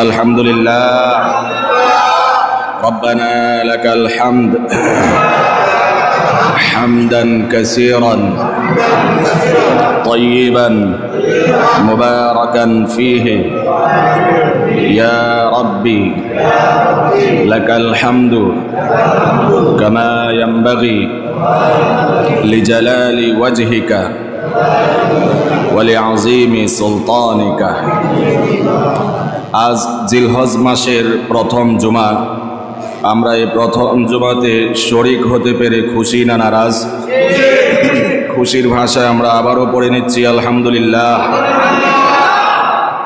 الحمد لله ربنا لك الحمد حمدا كثيرا طيبا مباركا فيه يا ربي لك الحمد كما ينبغي لجلال وجهك ولعظيم سلطانك। আজ জিলহজ মাসের প্রথম জুমা। আমরা এই প্রথম জুমাতে শরীক হতে পেরে খুশি না নারাজ? খুশির ভাষায় আমরা আবারও পড়ে নিচ্ছি আলহামদুলিল্লাহ।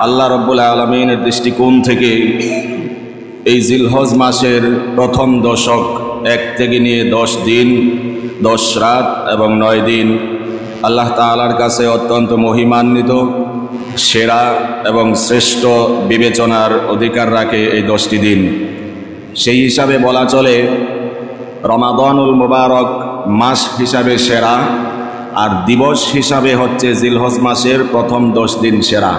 আল্লাহ রাব্বুল আলামিনের দৃষ্টিকোণ থেকে এই জিলহজ মাসের প্রথম দশক 1 থেকে নিয়ে 10 দিন 10 রাত এবং 9 দিন আল্লাহ তাআলার কাছে অত্যন্ত মহিমান্বিত, সেরা এবং শ্রেষ্ঠ বিবেচনার অধিকার রাখে এই 10টি দিন। সেই হিসাবে বলা চলে রমাদানুল মুবারক মাস হিসাবে সেরা, আর দিবস হিসাবে হচ্ছে জিলহজ মাসের প্রথম 10 দিন সেরা।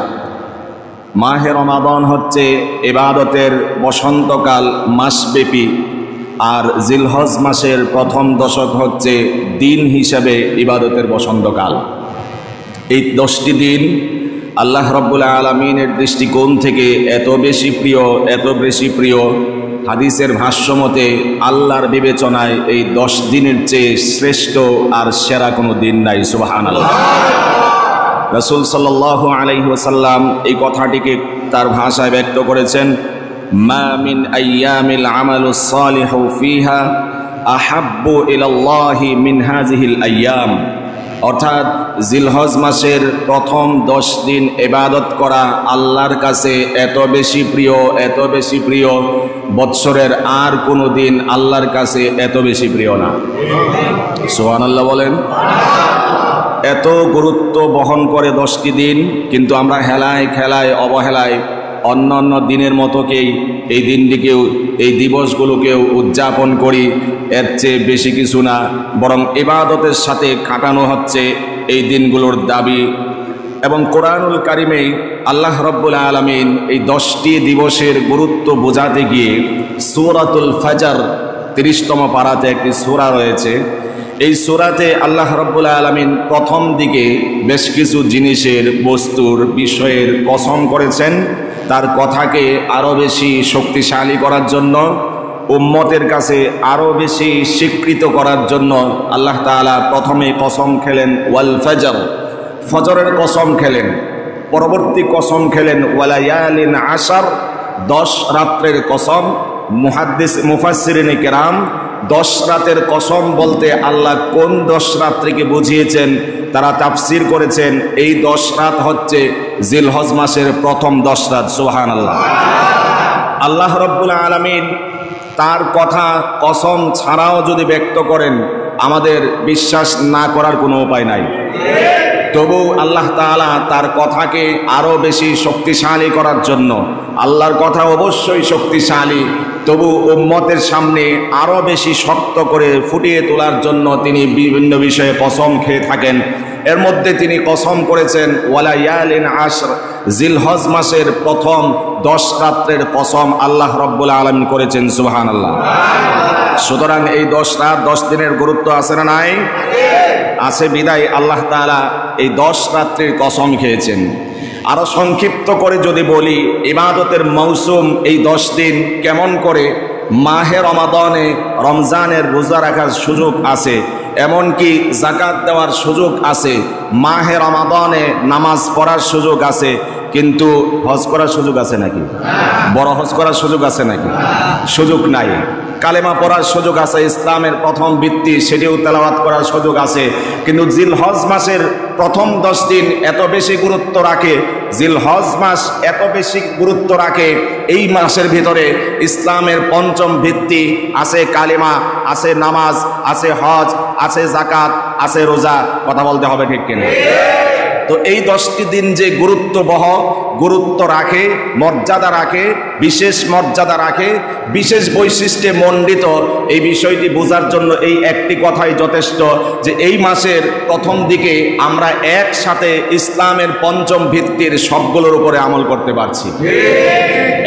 মাহে রমাদান হচ্ছে ইবাদতের বসন্তকাল মাসব্যাপী, আর জিলহজ মাসের প্রথম দশক হচ্ছে দিন হিসাবে ইবাদতের বসন্তকাল। এই 10টি দিন আল্লাহ রাব্বুল আলামিনের দৃষ্টিকোণ থেকে এত বেশি প্রিয়, হাদিসের ভাষ্যমতে আল্লাহর বিবেচনায় এই 10 দিনের চেয়ে শ্রেষ্ঠ আর সেরা কোনো দিন নাই। সুবহানাল্লাহ। রাসূল সাল্লাল্লাহু আলাইহি ওয়াসাল্লাম এই কথাটিকে তার ভাষায় ব্যক্ত করেছেন, মা মিন আইয়ামিল আমালুস সালিহু ফিহা আহাব্বু ইলাল্লাহি মিন হাযিহিল আইয়াম। অর্থাৎ জিলহজ মাসের প্রথম 10 দিন ইবাদত করা আল্লাহর কাছে এত বেশি প্রিয় বৎসরের আর কোনো দিন আল্লাহর কাছে এত বেশি প্রিয় না। সুবহানাল্লাহ বলেন। এত গুরুত্ব বহন করে 10টি দিন, কিন্তু আমরা হেলায় খেলায় অবহেলায় অন্যান্য দিনের মতোকেই এই দিনটিকেও এই দিবসগুলোকেও উদযাপন করি। এর চেয়ে বেশি কিছু না, বরং ইবাদতের সাথে কাটানো হচ্ছে এই দিনগুলোর দাবি। এবং কোরআনুল কারিমে আল্লাহ রাব্বুল আলামিন এই 10টি দিবসের গুরুত্ব বোঝাতে গিয়ে সূরাতুল ফজর 30তম পারাতে একটি সূরা রয়েছে। এই সূরাতে আল্লাহ রাব্বুল আলামিন প্রথম দিকে বেশ কিছু জিনিসের, বস্তুর, বিষয়ের কসম করেছেন, তার কথাকে আরও বেশি শক্তিশালী করার জন্য, উম্মতের কাছে আরও বেশি স্বীকৃত করার জন্য আল্লাহ তাআলা প্রথমে কসম খেলেন ওয়াল ফজর, ফজরের কসম খেলেন। পরবর্তী কসম খেলেন ওয়ালায়ালিন আশর, 10 রাত্রের কসম। মুফাসসিরিনে কেরাম 10 রাতের কসম বলতে আল্লাহ কোন 10 রাত্রিকে বুঝিয়েছেন তারা তাফসীর করেছেন, এই 10 রাত হচ্ছে জিলহজ মাসের প্রথম 10 রাত। সুবহানাল্লাহ। আল্লাহ রাব্বুল আলামিন তার কথা কসম ছাড়াও যদি ব্যক্ত করেন, আমাদের বিশ্বাস না করার কোনো উপায় নাই। তবু আল্লাহ তাআলা তার কথাকে আরও বেশি শক্তিশালী করার জন্য, আল্লাহর কথা অবশ্যই শক্তিশালী, তবু উম্মতের সামনে আরও বেশি শক্ত করে ফুটিয়ে তোলার জন্য তিনি বিভিন্ন বিষয়ে কসম খেয়ে থাকেন। এর মধ্যে তিনি কসম করেছেন ওয়ালায়ালিন আশর, জিলহজ মাসের প্রথম 10 রাত্রের কসম আল্লাহ রাব্বুল আলামিন করেছেন। সুবহানাল্লাহ। সুতরাং এই 10 রাত 10 দিনের গুরুত্ব আছে না নাই? আছে। বিদায় আল্লাহ তাআলা এই 10 রাত্রির কসম খেয়েছেন। আরো সংক্ষিপ্ত করে যদি বলি, ইবাদতের মৌসুম এই 10 দিন কেমন করে। মাহে রমাদানে রমজানের রোজা রাখার সুযোগ আছে, এমনকি যাকাত দেওয়ার সুযোগ আছে, মাহে রমাদানে নামাজ পড়ার সুযোগ আছে, কিন্তু হজ করার সুযোগ আছে নাকি? বড় হজ করার সুযোগ আছে নাকি? সুযোগ নাই। কালেমা পড়ার সুযোগ আছে, ইসলামের প্রথম ভিত্তি সেটিও তেলাওয়াত করার সুযোগ আছে, কিন্তু জিলহজ মাসের প্রথম 10 দিন এত বেশি গুরুত্ব রাখে, জিলহজ মাস এত বেশি গুরুত্ব রাখে। এই মাসের ভিতরে ইসলামের পঞ্চম ভিত্তি আছে, কালেমা আছে, নামাজ আছে, হজ আছে, যাকাত আছে, রোজা। কথা বলতে হবে ঠিক কিনা? তো এই 10টি দিন যে গুরুত্ব রাখে, মর্যাদা রাখে, বিশেষ মর্যাদা রাখে, বিশেষ বৈশিষ্ট্যে মণ্ডিত, এই বিষয়টি বোঝার জন্য এই একটি কথাই যথেষ্ট যে এই মাসের প্রথম দিকে আমরা একসাথে ইসলামের পঞ্চম ভিত্তির সবগুলোর উপরে আমল করতে পারছি।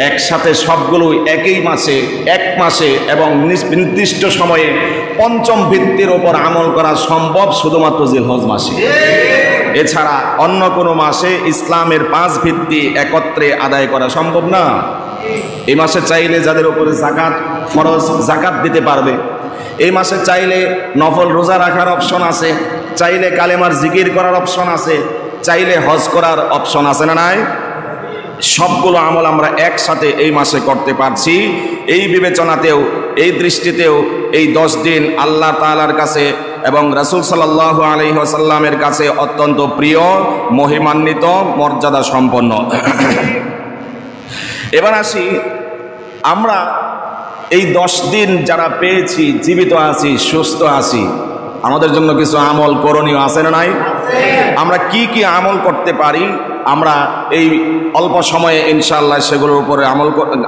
একসাথে সবগুলো একই মাসে, এক মাসে এবং নির্দিষ্ট সময়ে পঞ্চম ভিত্তির উপর আমল করা সম্ভব শুধুমাত্র জিলহজ মাসে। এছাড়া অন্য কোনো মাসে ইসলামের 5 ভিত্তি একত্রে আদায় করা সম্ভব না। এই মাসে চাইলে যাদের উপরে জাকাত ফরজ, জাকাত দিতে পারবে। এই মাসে চাইলে নফল রোজা রাখার অপশন আছে, চাইলে কালেমার জিকির করার অপশন আছে, চাইলে হজ করার অপশন আছে না নাই? সবগুলো আমল আমরা একসাথে এই মাসে করতে পারছি। এই বিবেচনাতেও, এই দৃষ্টিতেও এই 10 দিন আল্লাহ তাআলার কাছে এবং রাসূল সাল্লাল্লাহু আলাইহি ওয়াসাল্লামের কাছে অত্যন্ত প্রিয়, মহিমান্বিত, মর্যাদা সম্পন্ন। এবার আসি, আমরা এই 10 দিন যারা পেয়েছি, জীবিত আছি, সুস্থ আছি, আমাদের জন্য কিছু আমল করণীয় আছে না নাই? আমরা কি কি আমল করতে পারি আমরা এই অল্প সময়ে ইনশাআল্লাহ সেগুলোর উপরে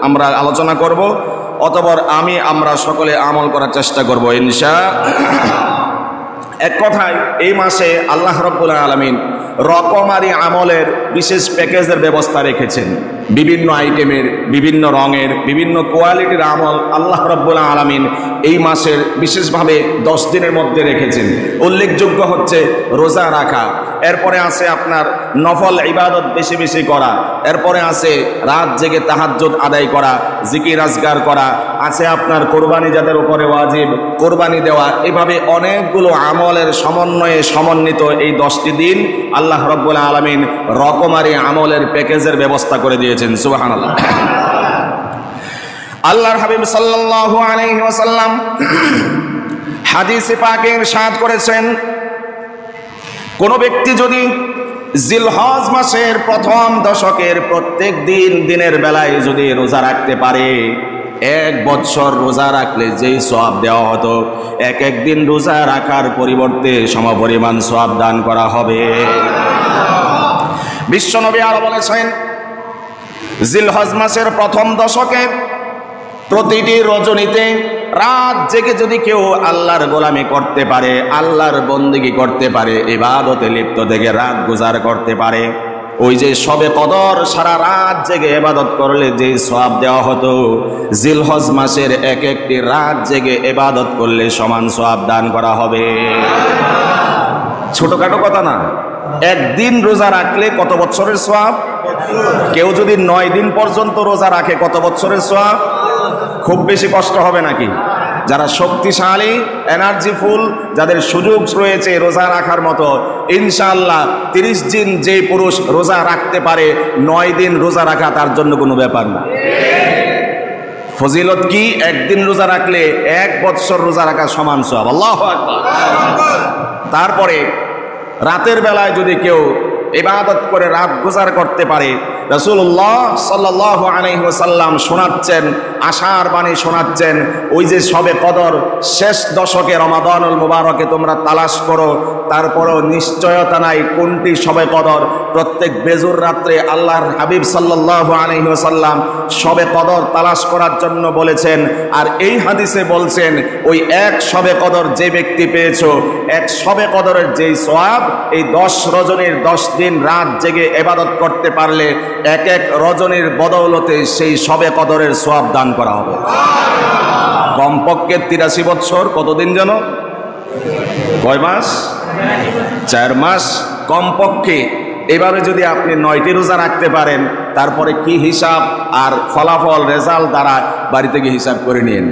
আমরা আলোচনা করব। অতঃপর আমরা সকলে আমল করার চেষ্টা করব ইনশাআল্লাহ। এক কথায় এই মাসে আল্লাহ রাব্বুল আলামিন রকমারি আমলের বিশেষ প্যাকেজের ব্যবস্থা রেখেছেন। বিভিন্ন আইটেমের, বিভিন্ন রঙের, বিভিন্ন কোয়ালিটির আমল আল্লাহ রাব্বুল আলামিন এই মাসের বিশেষভাবে 10 দিনের মধ্যে রেখেছেন। উল্লেখযোগ্য হচ্ছে রোজা রাখা, এরপরে আছে আপনার নফল ইবাদত বেশি বেশি করা, এরপরে আছে রাত জেগে তাহাজ্জুদ আদায় করা, জিকির আজকার করা, আছে আপনার কোরবানি যাদের উপরে ওয়াজিব কোরবানি দেওয়া। এভাবে অনেকগুলো আমলের সমন্বয়ে সমন্বিত এই 10টি দিন আল্লাহ রাব্বুল আলামিন রকমারি আমলের প্যাকেজের ব্যবস্থা করে দিয়েছেন। সুবহানাল্লাহ। আল্লাহর হাবিব সাল্লাল্লাহু আলাইহি ওয়াসাল্লাম হাদিসে পাকে ইরশাদ করেছেন, কোন ব্যক্তি যদি জিলহজ মাসের প্রথম দশকের প্রত্যেক দিনের বেলায় যদি রোজা রাখতে পারে, 1 বছর রোজা রাখলে যেই সওয়াব দেওয়া হতো, এক দিন রোজা রাখার পরিবর্তে সমপরিমাণ সওয়াব দান করা হবে। বিশ্বনবী আরো বলেছেন, জিলহজ মাসের প্রথম দশকে প্রতিটি রজনীতে রাত জেগে যদি কেউ আল্লাহর গোলামি করতে পারে, আল্লাহর বন্দেগী করতে পারে, ইবাদতে লিপ্ত থেকে রাত গুজার করতে পারে, ওই যে শবে কদর সারা রাত জেগে ইবাদত করলে যে সওয়াব দেওয়া হতো, জিলহজ মাসের এক একটি রাত জেগে ইবাদত করলে সমান সওয়াব দান করা হবে। ছোটখাটো কথা না। একদিন রোজা রাখলে কত বছরের সওয়াব? কেউ যদি 9 দিন পর্যন্ত রোজা রাখে কত বছরের সওয়াব? খুব বেশি কষ্ট হবে নাকি? যারা শক্তিশালী, এনার্জিফুল, যাদের সুযোগ রয়েছে রোজা রাখার মতো, ইনশাআল্লাহ 30 দিন যে পুরুষ রোজা রাখতে পারে, 9 দিন রোজা রাখা তার জন্য কোনো ব্যাপার না। ফজিলত কি? একদিন রোজা রাখলে 1 বছর রোজা রাখা সমান সওয়াব। আল্লাহু আকবার। তারপরে রাতের বেলায় যদি কেউ ইবাদত করে রাত গুজার করতে পারে, রাসূলুল্লাহ সাল্লাল্লাহু আলাইহি ওয়াসাল্লাম শোনাচ্ছেন, আশার বাণী শোনাচ্ছেন, ওই যে শবে কদর শেষ দশকে রমাদানুল মুবারকে তোমরা তালাশ করো, তারপরও নিশ্চয়তা নাই কোনটি শবে কদর। প্রত্যেক বেজুর রাত্রে আল্লাহর হাবিব সাল্লাল্লাহু আলাইহি ওয়াসাল্লাম শবে কদর তালাশ করার জন্য বলেছেন। আর এই হাদিসে বলছেন, ওই এক শবে কদর যে ব্যক্তি পেয়েছো, এক শবে কদরের যেই সওয়াব, এই 10 রজনীর 10 দিন রাত জেগে ইবাদত করতে পারলে এক এক রজনীর বদৌলতে সেই শবে কদরের সওয়াব দান করা হবে। কমপক্ষে 83 বছর, কতদিন যেন? কয় মাস? 4 মাস কমপক্ষে। এভাবে যদি আপনি 9টি রোজা রাখতে পারেন, তারপরে কি হিসাব আর ফলাফল, রেজাল্ট দ্বারা বাড়িতে গিয়ে হিসাব করে নিন।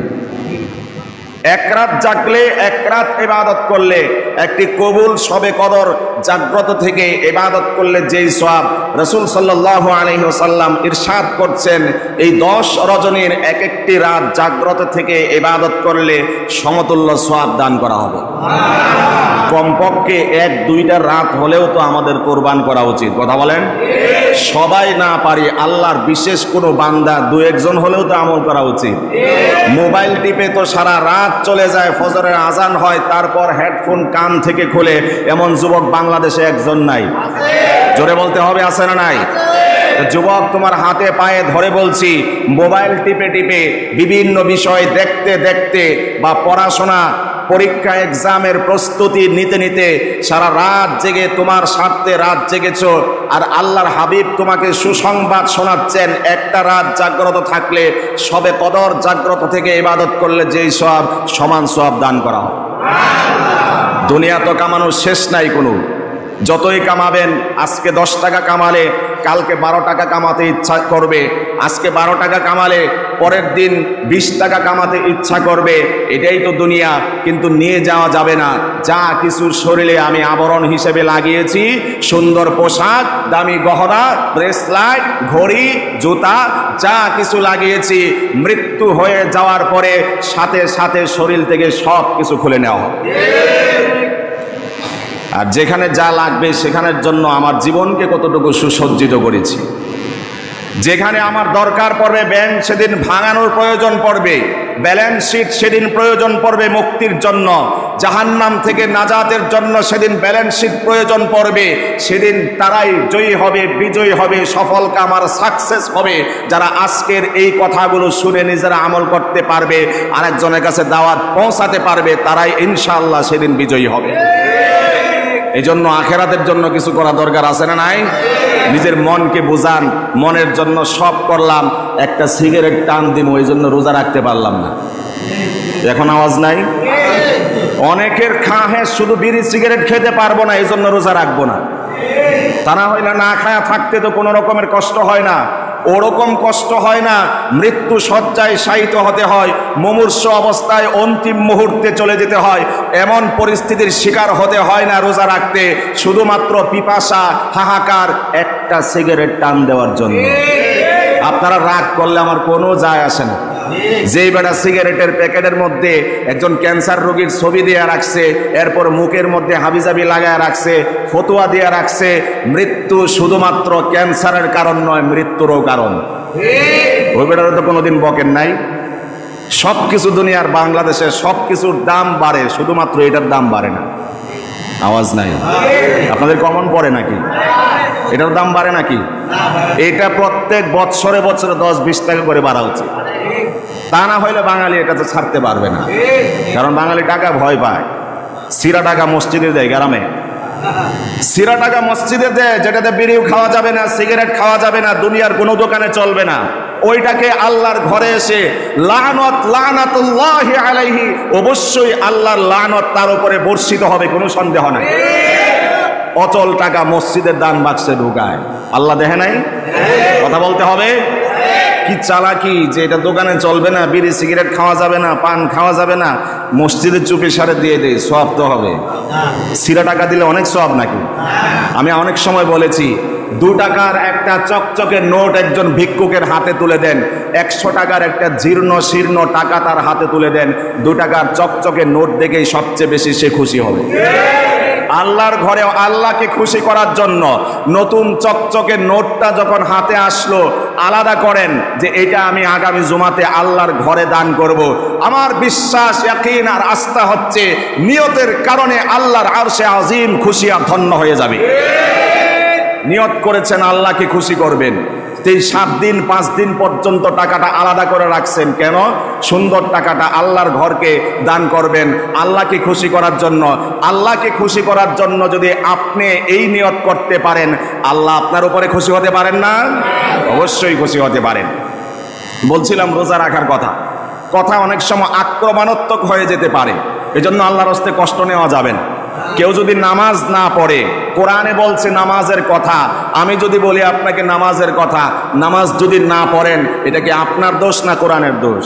1 রাত জাগলে, 1 রাত ইবাদত করলে, একটি কবুল শবে কদর জাগ্রত থেকে ইবাদত করলে যেই সওয়াব, রাসূল সাল্লাল্লাহু আলাইহি ওয়াসাল্লাম ইরশাদ করছেন, এই 10 রজনীর এক একটি রাত জাগ্রত থেকে ইবাদত করলে সমতুল্য সওয়াব দান করা হবে। কমপক্ষে 1-2টা রাত হলেও তো আমাদের কোরবান করা উচিত। কথা বলেন। সবাই না পারি, আল্লাহর বিশেষ কোনো বান্দা 2-1জন হলেও তো আমল করা উচিত। মোবাইল টিপে তো সারা রাত চলে যায়, ফজরের আজান হয়, তারপর হেডফোন কান থেকে খুলে এমন যুবক বাংলাদেশে একজন নাই। জোরে বলতে হবে, আছে না নাই? যুবক, তোমার হাতে পায়ে ধরে বলছি, মোবাইল টিপে টিপে বিভিন্ন বিষয় দেখতে দেখতে বা পড়াশোনা পরীক্ষা এক্সামের প্রস্তুতি নিতে নিতে সারা রাত জেগে তোমার স্বার্থে রাত জেগেছ, আর আল্লাহর হাবিব তোমাকে সুসংবাদ শোনাচ্ছেন একটা রাত জাগ্রত থাকলে সবে কদর জাগ্রত থেকে ইবাদত করলে যেই সওয়াব, সমান সওয়াব দান করা হয়। দুনিয়া তো কামানোর শেষ নাই কোনো। যতই কামাবেন, আজকে 10 টাকা কামালে কালকে 12 টাকা কামাতে ইচ্ছা করবে, আজকে 12 টাকা কামালে পরের দিন 20 টাকা কামাতে ইচ্ছা করবে। এটাই তো দুনিয়া। কিন্তু নিয়ে যাওয়া যাবে না যা কিছুর শরীরে আমি আবরণ হিসেবে লাগিয়েছি, সুন্দর পোশাক, দামি গহনা, ব্রেসলাইট, ঘড়ি, জুতা, যা কিছু লাগিয়েছি, মৃত্যু হয়ে যাওয়ার পরে সাথে সাথে শরীর থেকে সব কিছু খুলে নেওয়া হবে। আর যেখানে যা লাগবে সেখানের জন্য আমার জীবনকে কতটুকু সুসজ্জিত করেছি। যেখানে আমার দরকার পড়বে ব্যাংক সেদিন ভাঙানোর প্রয়োজন পড়বে, ব্যালেন্স শিট সেদিন প্রয়োজন পড়বে মুক্তির জন্য, জাহান্নাম থেকে নাজাতের জন্য সেদিন ব্যালেন্স শিট প্রয়োজন পড়বে। সেদিন তারাই জয়ী হবে, বিজয়ী হবে, সফল কামার সাকসেস হবে যারা আজকের এই কথাগুলো শুনে নিজেরা আমল করতে পারবে, আরেকজনের কাছে দাওয়াত পৌঁছাতে পারবে, তারাই ইনশাআল্লাহ সেদিন বিজয়ী হবে। এই জন্য আখেরাতের জন্য কিছু করা দরকার আছে না নাই? নিজের মনকে বুঝান, মনের জন্য সব করলাম, একটা সিগারেট টান দিব, এই জন্য রোজা রাখতে পারলাম না। এখন আওয়াজ নাই? অনেকের খাহে শুধু বিড়ি সিগারেট খেতে পারবো না, এই জন্য রোজা রাখবো না। তা না হইলে না খায়া থাকতে তো কোনো রকমের কষ্ট হয় না, ওরকম কষ্ট হয় না। মৃত্যু শয্যায় শায়িত হতে হয়, মুমূর্ষ অবস্থায় অন্তিম মুহূর্তে চলে যেতে হয়, এমন পরিস্থিতির শিকার হতে হয় না রোজা রাখতে, শুধুমাত্র পিপাসা, হাহাকার, একটা সিগারেট টান দেওয়ার জন্য। আপনারা রাগ করলে আমার কোনো যায় আসে না। যেই বেটা সিগারেটের প্যাকেটের মধ্যে একজন ক্যান্সার রোগীর ছবি দিয়ে রাখছে, এরপর মুখের মধ্যে হাবিজাবি লাগায় রাখছে, ফতুয়া দিয়ে রাখছে, মৃত্যু শুধুমাত্র ক্যান্সারের কারণ নয়, মৃত্যুরও কারণ। ওই বেটারও তো কোনোদিন বকেন নাই। সব কিছু দুনিয়ার বাংলাদেশে সব কিছুর দাম বাড়ে, শুধুমাত্র এটার দাম বাড়ে না। আওয়াজ নাই? আপনাদের কমন পড়ে নাকি? এটার দাম বাড়ে নাকি? এটা প্রত্যেক বছরে বছরে 10-20 টাকা করে বাড়া উচিত। তা না হইলে বাঙালি এটা তো ছাড়তে পারবে না। কারণ বাঙালি টাকা ভয় পায়। সিরা টাকা মসজিদে দেয়, গ্রামে সিরা টাকা মসজিদে দেয়, যেটাতে বিড়িও খাওয়া যাবে না, সিগারেট খাওয়া যাবে না, দুনিয়ার কোনো দোকানে চলবে না। ওইটাকে আল্লাহর ঘরে এসে লানত, লানাতুল্লাহি আলাইহি, অবশ্যই আল্লাহর লানত তার উপরে বর্ষিত হবে, কোনো সন্দেহ নাই। অচল টাকা মসজিদের দান বাক্সে ঢুকায়, আল্লাহ দেখে নাই? কথা বলতে হবে। কি চালাকি যে এটা দোকানে চলবে না, বিড়ি সিগারেট খাওয়া যাবে না, পান খাওয়া যাবে না, মসজিদের চুপি সারে দিয়ে দেয়, সওয়াব তো হবে। সিরা টাকা দিলে অনেক সওয়াব নাকি? আমি অনেক সময় বলেছি, 2 টাকার একটা চকচকে নোট একজন ভিক্ষুকের হাতে তুলে দেন, 100 টাকার একটা জীর্ণ শীর্ণ টাকা তার হাতে তুলে দেন, 2 টাকার চকচকে নোট দেখেই সবচেয়ে বেশি সে খুশি হবে। আল্লাহর ঘরে আল্লাহকে খুশি করার জন্য নতুন চকচকে নোটটা যখন হাতে আসলো, আলাদা করেন যে এটা আমি আগামী জুমাতে আল্লাহর ঘরে দান করব। আমার বিশ্বাস, ইয়াকিন আর আস্থা হচ্ছে নিয়তের কারণে আল্লাহর আরশে আজিম খুশি আর ধন্য হয়ে যাবে। নিয়ত করেছেন আল্লাহকে খুশি করবেন, এই 7 দিন 5 দিন পর্যন্ত টাকাটা আলাদা করে রাখছেন কেন? সুন্দর টাকাটা আল্লাহর ঘরকে দান করবেন আল্লাহকে খুশি করার জন্য। আল্লাহকে খুশি করার জন্য যদি আপনি এই নিয়ত করতে পারেন, আল্লাহ আপনার উপরে খুশি হতে পারেন না? অবশ্যই খুশি হতে পারেন। বলছিলাম রোজা রাখার কথা, কথা অনেক সময় আক্রমণাত্মক হয়ে যেতে পারে, এজন্য আল্লাহর হস্তে কষ্ট নেওয়া যাবে না। কেউ যদি নামাজ না পড়ে, কোরআনে বলছে নামাজের কথা, আমি যদি বলি আপনাকে নামাজের কথা, নামাজ যদি না পড়েন, এটা কি আপনার দোষ না কোরআনের দোষ?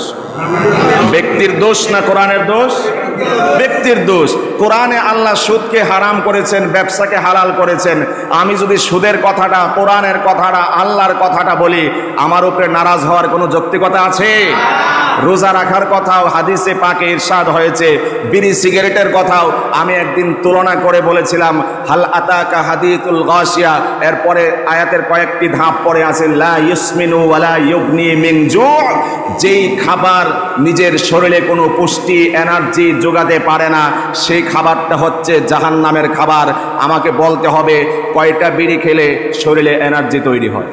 ব্যক্তির দোষ না কোরআনের দোষ? ব্যক্তির দোষ। কোরআনে আল্লাহ সুদকে হারাম করেছেন, ব্যবসাকে হালাল করেছেন। আমি যদি সুদের কথাটা, কোরআনের কথাটা, আল্লাহর কথাটা বলি, আমার উপরে নারাজ হওয়ার কোনো যৌক্তিকতা আছে? রোজা রাখার কথাও হাদিসে পাকে ইরশাদ হয়েছে, বিড়ি সিগারেটের কথাও আমি একদিন তুলনা করে বলেছিলাম হাল আতাকা হাদিসুল গাশিয়া। এরপরে আয়াতের কয়েকটি ধাপ পরে আছে লা ইউসমিনু ওয়ালা ইউগনি মিন জু', যেই খাবার নিজের শরীরে কোনো পুষ্টি এনার্জি যোগাতে পারে না সেই খাবারটা হচ্ছে জাহান্নামের খাবার। আমাকে বলতে হবে কয়টা বিড়ি খেলে শরীরে এনার্জি তৈরি হয়?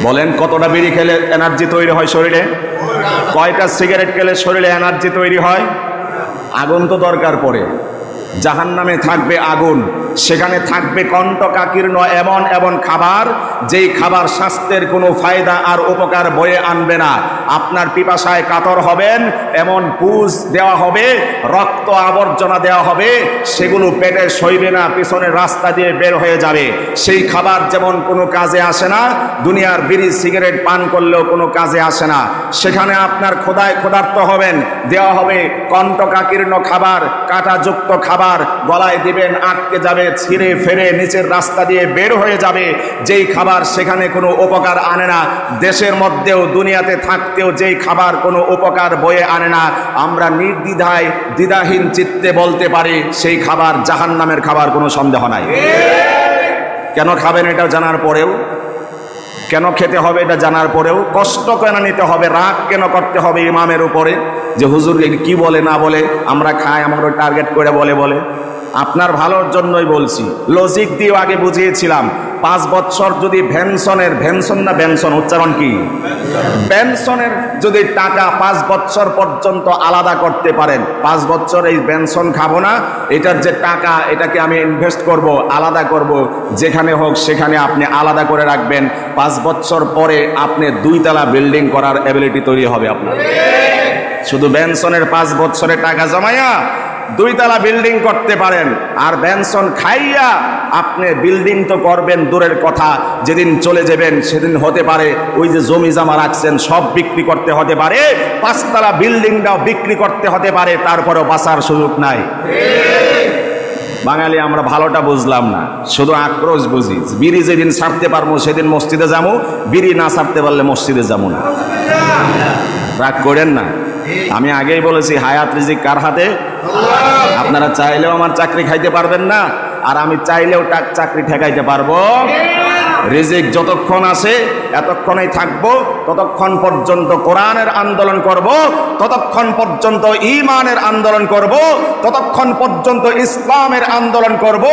বলেন কতটা বিড়ি খেলে এনার্জি তৈরি হয় শরীরে? কয়টা সিগারেট খেলে শরীরে এনার্জি তৈরি হয়? আগুন তো দরকার পড়ে। জাহান্নামে থাকবে আগুন, সেখানে থাকবে কণ্টকাকীর্ণ এমন এমন খাবার, যেই খাবার স্বাস্থ্যের কোনো ফায়দা আর উপকার বয়ে আনবে না। আপনার পিপাসায় কাতর হবেন, এমন পুজ দেওয়া হবে, রক্ত আবর্জনা দেওয়া হবে, সেগুলো পেটে সইবে না, পিছনের রাস্তা দিয়ে বের হয়ে যাবে। সেই খাবার যেমন কোনো কাজে আসে না, দুনিয়ার বিড়ি সিগারেট পান করলেও কোনো কাজে আসে না। সেখানে আপনার ক্ষুধার্ত হবেন, দেওয়া হবে কণ্টকাকীর্ণ খাবার, কাঁটাযুক্ত খাবার, গলায় দিবেন, আটকে যাবে, ছিঁড়ে ফেরে নিচের রাস্তা দিয়ে বের হয়ে যাবে। যেই খাবার সেখানে কোনো উপকার আনে না, দেশের মধ্যেও দুনিয়াতে থাকতেও যেই খাবার কোনো উপকার বয়ে আনে না, আমরা নির্দ্বিধায় দ্বিধাহীন চিত্তে বলতে পারি সেই খাবার জাহান্নামের খাবার, কোনো সন্দেহ নাই। কেন খাবেন এটা জানার পরেও, কেন খেতে হবে এটা জানার পরেও কষ্ট কেন নিতে হবে, রাগ কেন করতে হবে ইমামের উপরে যে হুজুর কি বলে না বলে আমরা খাই, আমাকে টার্গেট করে বলে? আপনার ভালোর জন্যই বলছি। লজিক দিয়েও আগে বুঝিয়েছিলাম 5 বছর যদি বেনসন উচ্চারণ কি, বেনসনের যদি টাকা 5 বছর পর্যন্ত আলাদা করতে পারেন, 5 বছর এই বেনসন খাবো না, এটার যে টাকা এটাকে আমি ইনভেস্ট করব, আলাদা করব, যেখানে হোক সেখানে আপনি আলাদা করে রাখবেন। 5 বছর পরে আপনি 2 তলা বিল্ডিং করার এবিলিটি তৈরি হবে আপনার। শুধু বেনসনের 5 বছরের টাকা জমাইয়া 2 তলা বিল্ডিং করতে পারেন, আর বেনসন খাইয়া আপনি বিল্ডিং তো করবেন দূরের কথা, যেদিন চলে যাবেন সেদিন হতে পারে ওই যে জমি জমা রাখছেন সব বিক্রি করতে হতে পারে, 5 তলা বিল্ডিংটাও বিক্রি করতে হতে পারে, তারপরেও বাঁচার সুযোগ নাই। বাঙালি আমরা ভালোটা বুঝলাম না, শুধু আক্রোশ বুঝি। বিড়ি যেদিন ছাড়তে পারবো সেদিন মসজিদে যাবো, বিড়ি না ছাড়তে পারলে মসজিদে যাবো না। রাগ করেন না, আমি আগেই বলেছি হায়াত রিজিক কার হাতে? আপনারা চাইলেও আমার চাকরি খাইতে পারবেন না, আর আমি চাইলেও চাকরি ঠেকাইতে পারবো। রিজিক যতক্ষণ আসে এতক্ষণই থাকবো, ততক্ষণ পর্যন্ত কোরআনের আন্দোলন করব, ততক্ষণ পর্যন্ত ঈমানের আন্দোলন করব, ততক্ষণ পর্যন্ত ইসলামের আন্দোলন করব।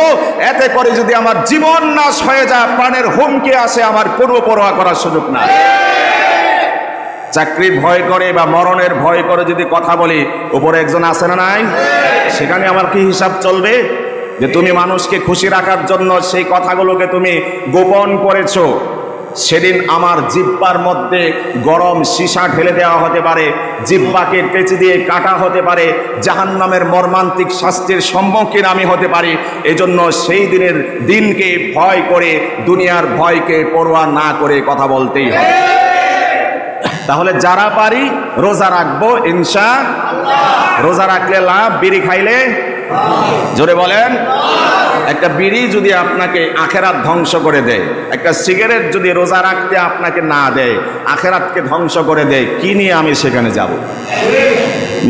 এতে করে যদি আমার জীবন নাশ হয়ে যায়, প্রাণের হুমকি আসে, আমার কোনো পরোয়া করার সুযোগ নাই। চাকরির ভয় করে বা মরণের ভয় করে যদি কথা বলি, উপরে একজন আছে না নাই? সেখানে আমার কি হিসাব চলবে যে তুমি মানুষকে খুশি রাখার জন্য সেই কথাগুলোকে তুমি গোপন করেছো? সেদিন আমার জিহ্বার মধ্যে গরম সীসা ঢেলে দেওয়া হতে পারে, জিহ্বাকে কেচি দিয়ে কাটা হতে পারে, জাহান্নামের মর্মান্তিক শাস্তির সম্মুখীন আমি হতে পারি। এজন্য সেই দিনকে ভয় করে, দুনিয়ার ভয়কে পরোয়া না করে কথা বলতেই হবে। তাহলে যারা পারি রোজা রাখবো ইনশাআল্লাহ। রোজা রাখলে লাভ, বিড়ি খাইলে জোরে বলেন। একটা বিড়ি যদি আপনাকে আখেরাত ধ্বংস করে দেয়, একটা সিগারেট যদি রোজা রাখতে আপনাকে না দেয়, আখেরাতকে ধ্বংস করে দেয়, কি নিয়ে আমি সেখানে যাব?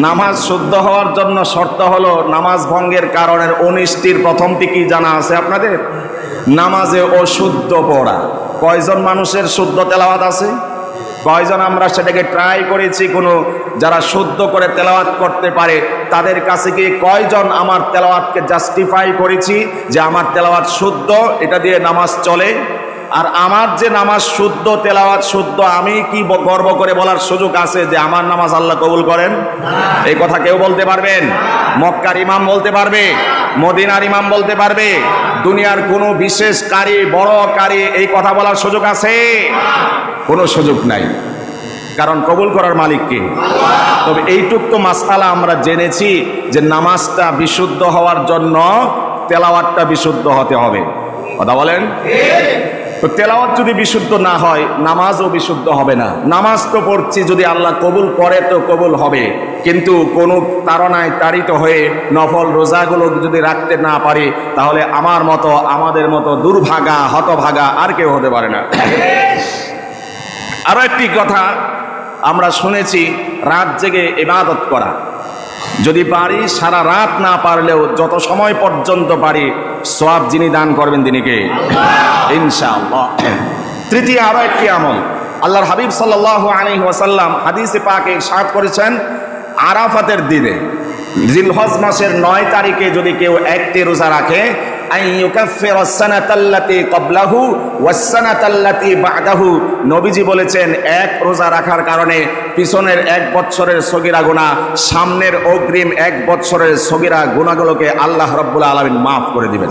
নামাজ শুদ্ধ হওয়ার জন্য শর্ত হলো নামাজ ভঙ্গের কারণের 19টির প্রথমটি কি জানা আছে আপনাদের? নামাজে অশুদ্ধ পড়া। কয়জন মানুষের শুদ্ধ তেলাওয়াত আছে? কয়জন আমরা সেটাকে ট্রাই করেছি? কোনো যারা শুদ্ধ করে তেলাওয়াত করতে পারে তাদের কাছে গিয়ে কয়জন আমার তেলাওয়াতকে জাস্টিফাই করেছি যে আমার তেলাওয়াত শুদ্ধ, এটা দিয়ে নামাজ চলে? আর আমার যে নামাজ শুদ্ধ, তেলাওয়াত শুদ্ধ, আমি কি গর্ব করে বলার সুযোগ আছে যে আমার নামাজ আল্লাহ কবুল করেন? এই কথা কেউ বলতে পারবেন? মক্কার ইমাম বলতে পারবে? মদিনার ইমাম বলতে পারবে? দুনিয়ার কোনো বিশেষ কারি, বড় কারি এই কথা বলার সুযোগ আছে? কোনো সুযোগ নাই, কারণ কবুল করার মালিক কে? তবে এইটুক তো মাসআলা আমরা জেনেছি যে নামাজটা বিশুদ্ধ হওয়ার জন্য তেলাওয়াতটা বিশুদ্ধ হতে হবে। কথা বলেন। তো তেলাওয়াত যদি বিশুদ্ধ না হয় নামাজও বিশুদ্ধ হবে না। নামাজ তো পড়ছি, যদি আল্লাহ কবুল করে তো কবুল হবে, কিন্তু কোনো তাড়নায় তাড়িত হয়ে নফল রোজাগুলো যদি রাখতে না পারি তাহলে আমার মতো, আমাদের মতো দুর্ভাগা, হতভাগা আর কেউ হতে পারে না। আরো একটি কথা আমরা শুনেছি, রাত জেগে ইবাদত করা। যদি পারি সারা রাত, না পারলেও যত সময় পর্যন্ত পারি সওয়াব যিনি দান করবেন তিনি কে? ইনশাআল্লাহ। তৃতীয় আরো একটি আমল আল্লাহর হাবিব সাল্লাল্লাহু আলাইহি ওয়াসাল্লাম হাদিসে পাকে ইরশাদ করেছেন, আরাফাতের দিনে জিলহজ মাসের 9 তারিখে যদি কেউ একটি রোজা রাখে, নবীজি বলেছেন এক রোজা রাখার কারণে পিছনের 1 বছরের সগীরা গুনাহ, সামনের অগ্রিম 1 বছরের সগীরা গুনাহগুলোকে আল্লাহ রাব্বুল আলামিন মাফ করে দিবেন।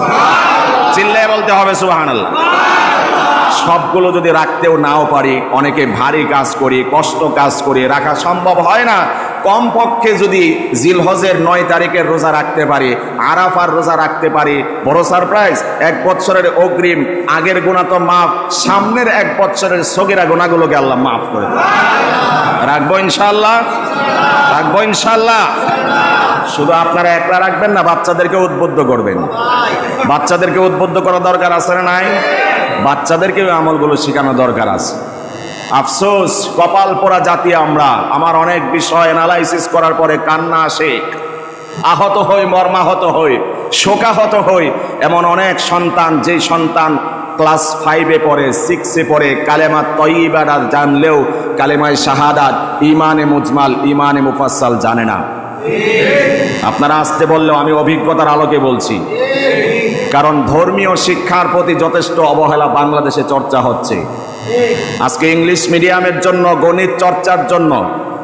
চিল্লায়ে বলতে হবে সুবহানাল্লাহ। সবগুলো যদি রাখতেও নাও পারি, অনেকে ভারী কাজ করি, কষ্ট কাজ করি, রাখা সম্ভব হয় না, কমপক্ষে যদি জিলহজের 9 তারিখের রোজা রাখতে পারি, আরাফার রোজা রাখতে পারি, বড় সারপ্রাইজ। 1 বছরের অগ্রিম আগের গুনাহ তো মাফ, সামনের 1 বছরের সগীরা গুনাহগুলোকে আল্লাহ মাফ করে দেন। রাখবো ইনশাআল্লাহ, রাখবো ইনশাআল্লাহ। শুধু আপনারা একলা রাখবেন না, বাচ্চাদেরকে উদ্বুদ্ধ করবেন। বাচ্চাদেরকে উদ্বুদ্ধ করা দরকার আছে না নাই? বাচ্চাদেরকে আমলগুলো শেখানো দরকার আছে। আফসোস, কপাল পোড়া জাতি আমরা। আমার অনেক বিষয় অ্যানালাইসিস করার পরে কান্না আসে, আহত হই, মর্মাহত হই, শোকাহত হই। এমন অনেক সন্তান, যেই সন্তান ক্লাস 5-এ পড়ে, 6-এ পড়ে, কালেমা তয়্যিবাটা জানলেও কালেমায়ে শাহাদাত, ঈমানে মুজমাল, ঈমানে মুফাসসাল জানে না। আপনারা আসতে বললেও আমি অভিজ্ঞতার আলোকে বলছি, কারণ ধর্মীয় শিক্ষার প্রতি যথেষ্ট অবহেলা বাংলাদেশে চর্চা হচ্ছে। আজকে ইংলিশ মিডিয়ামের জন্য, গণিত চর্চার জন্য,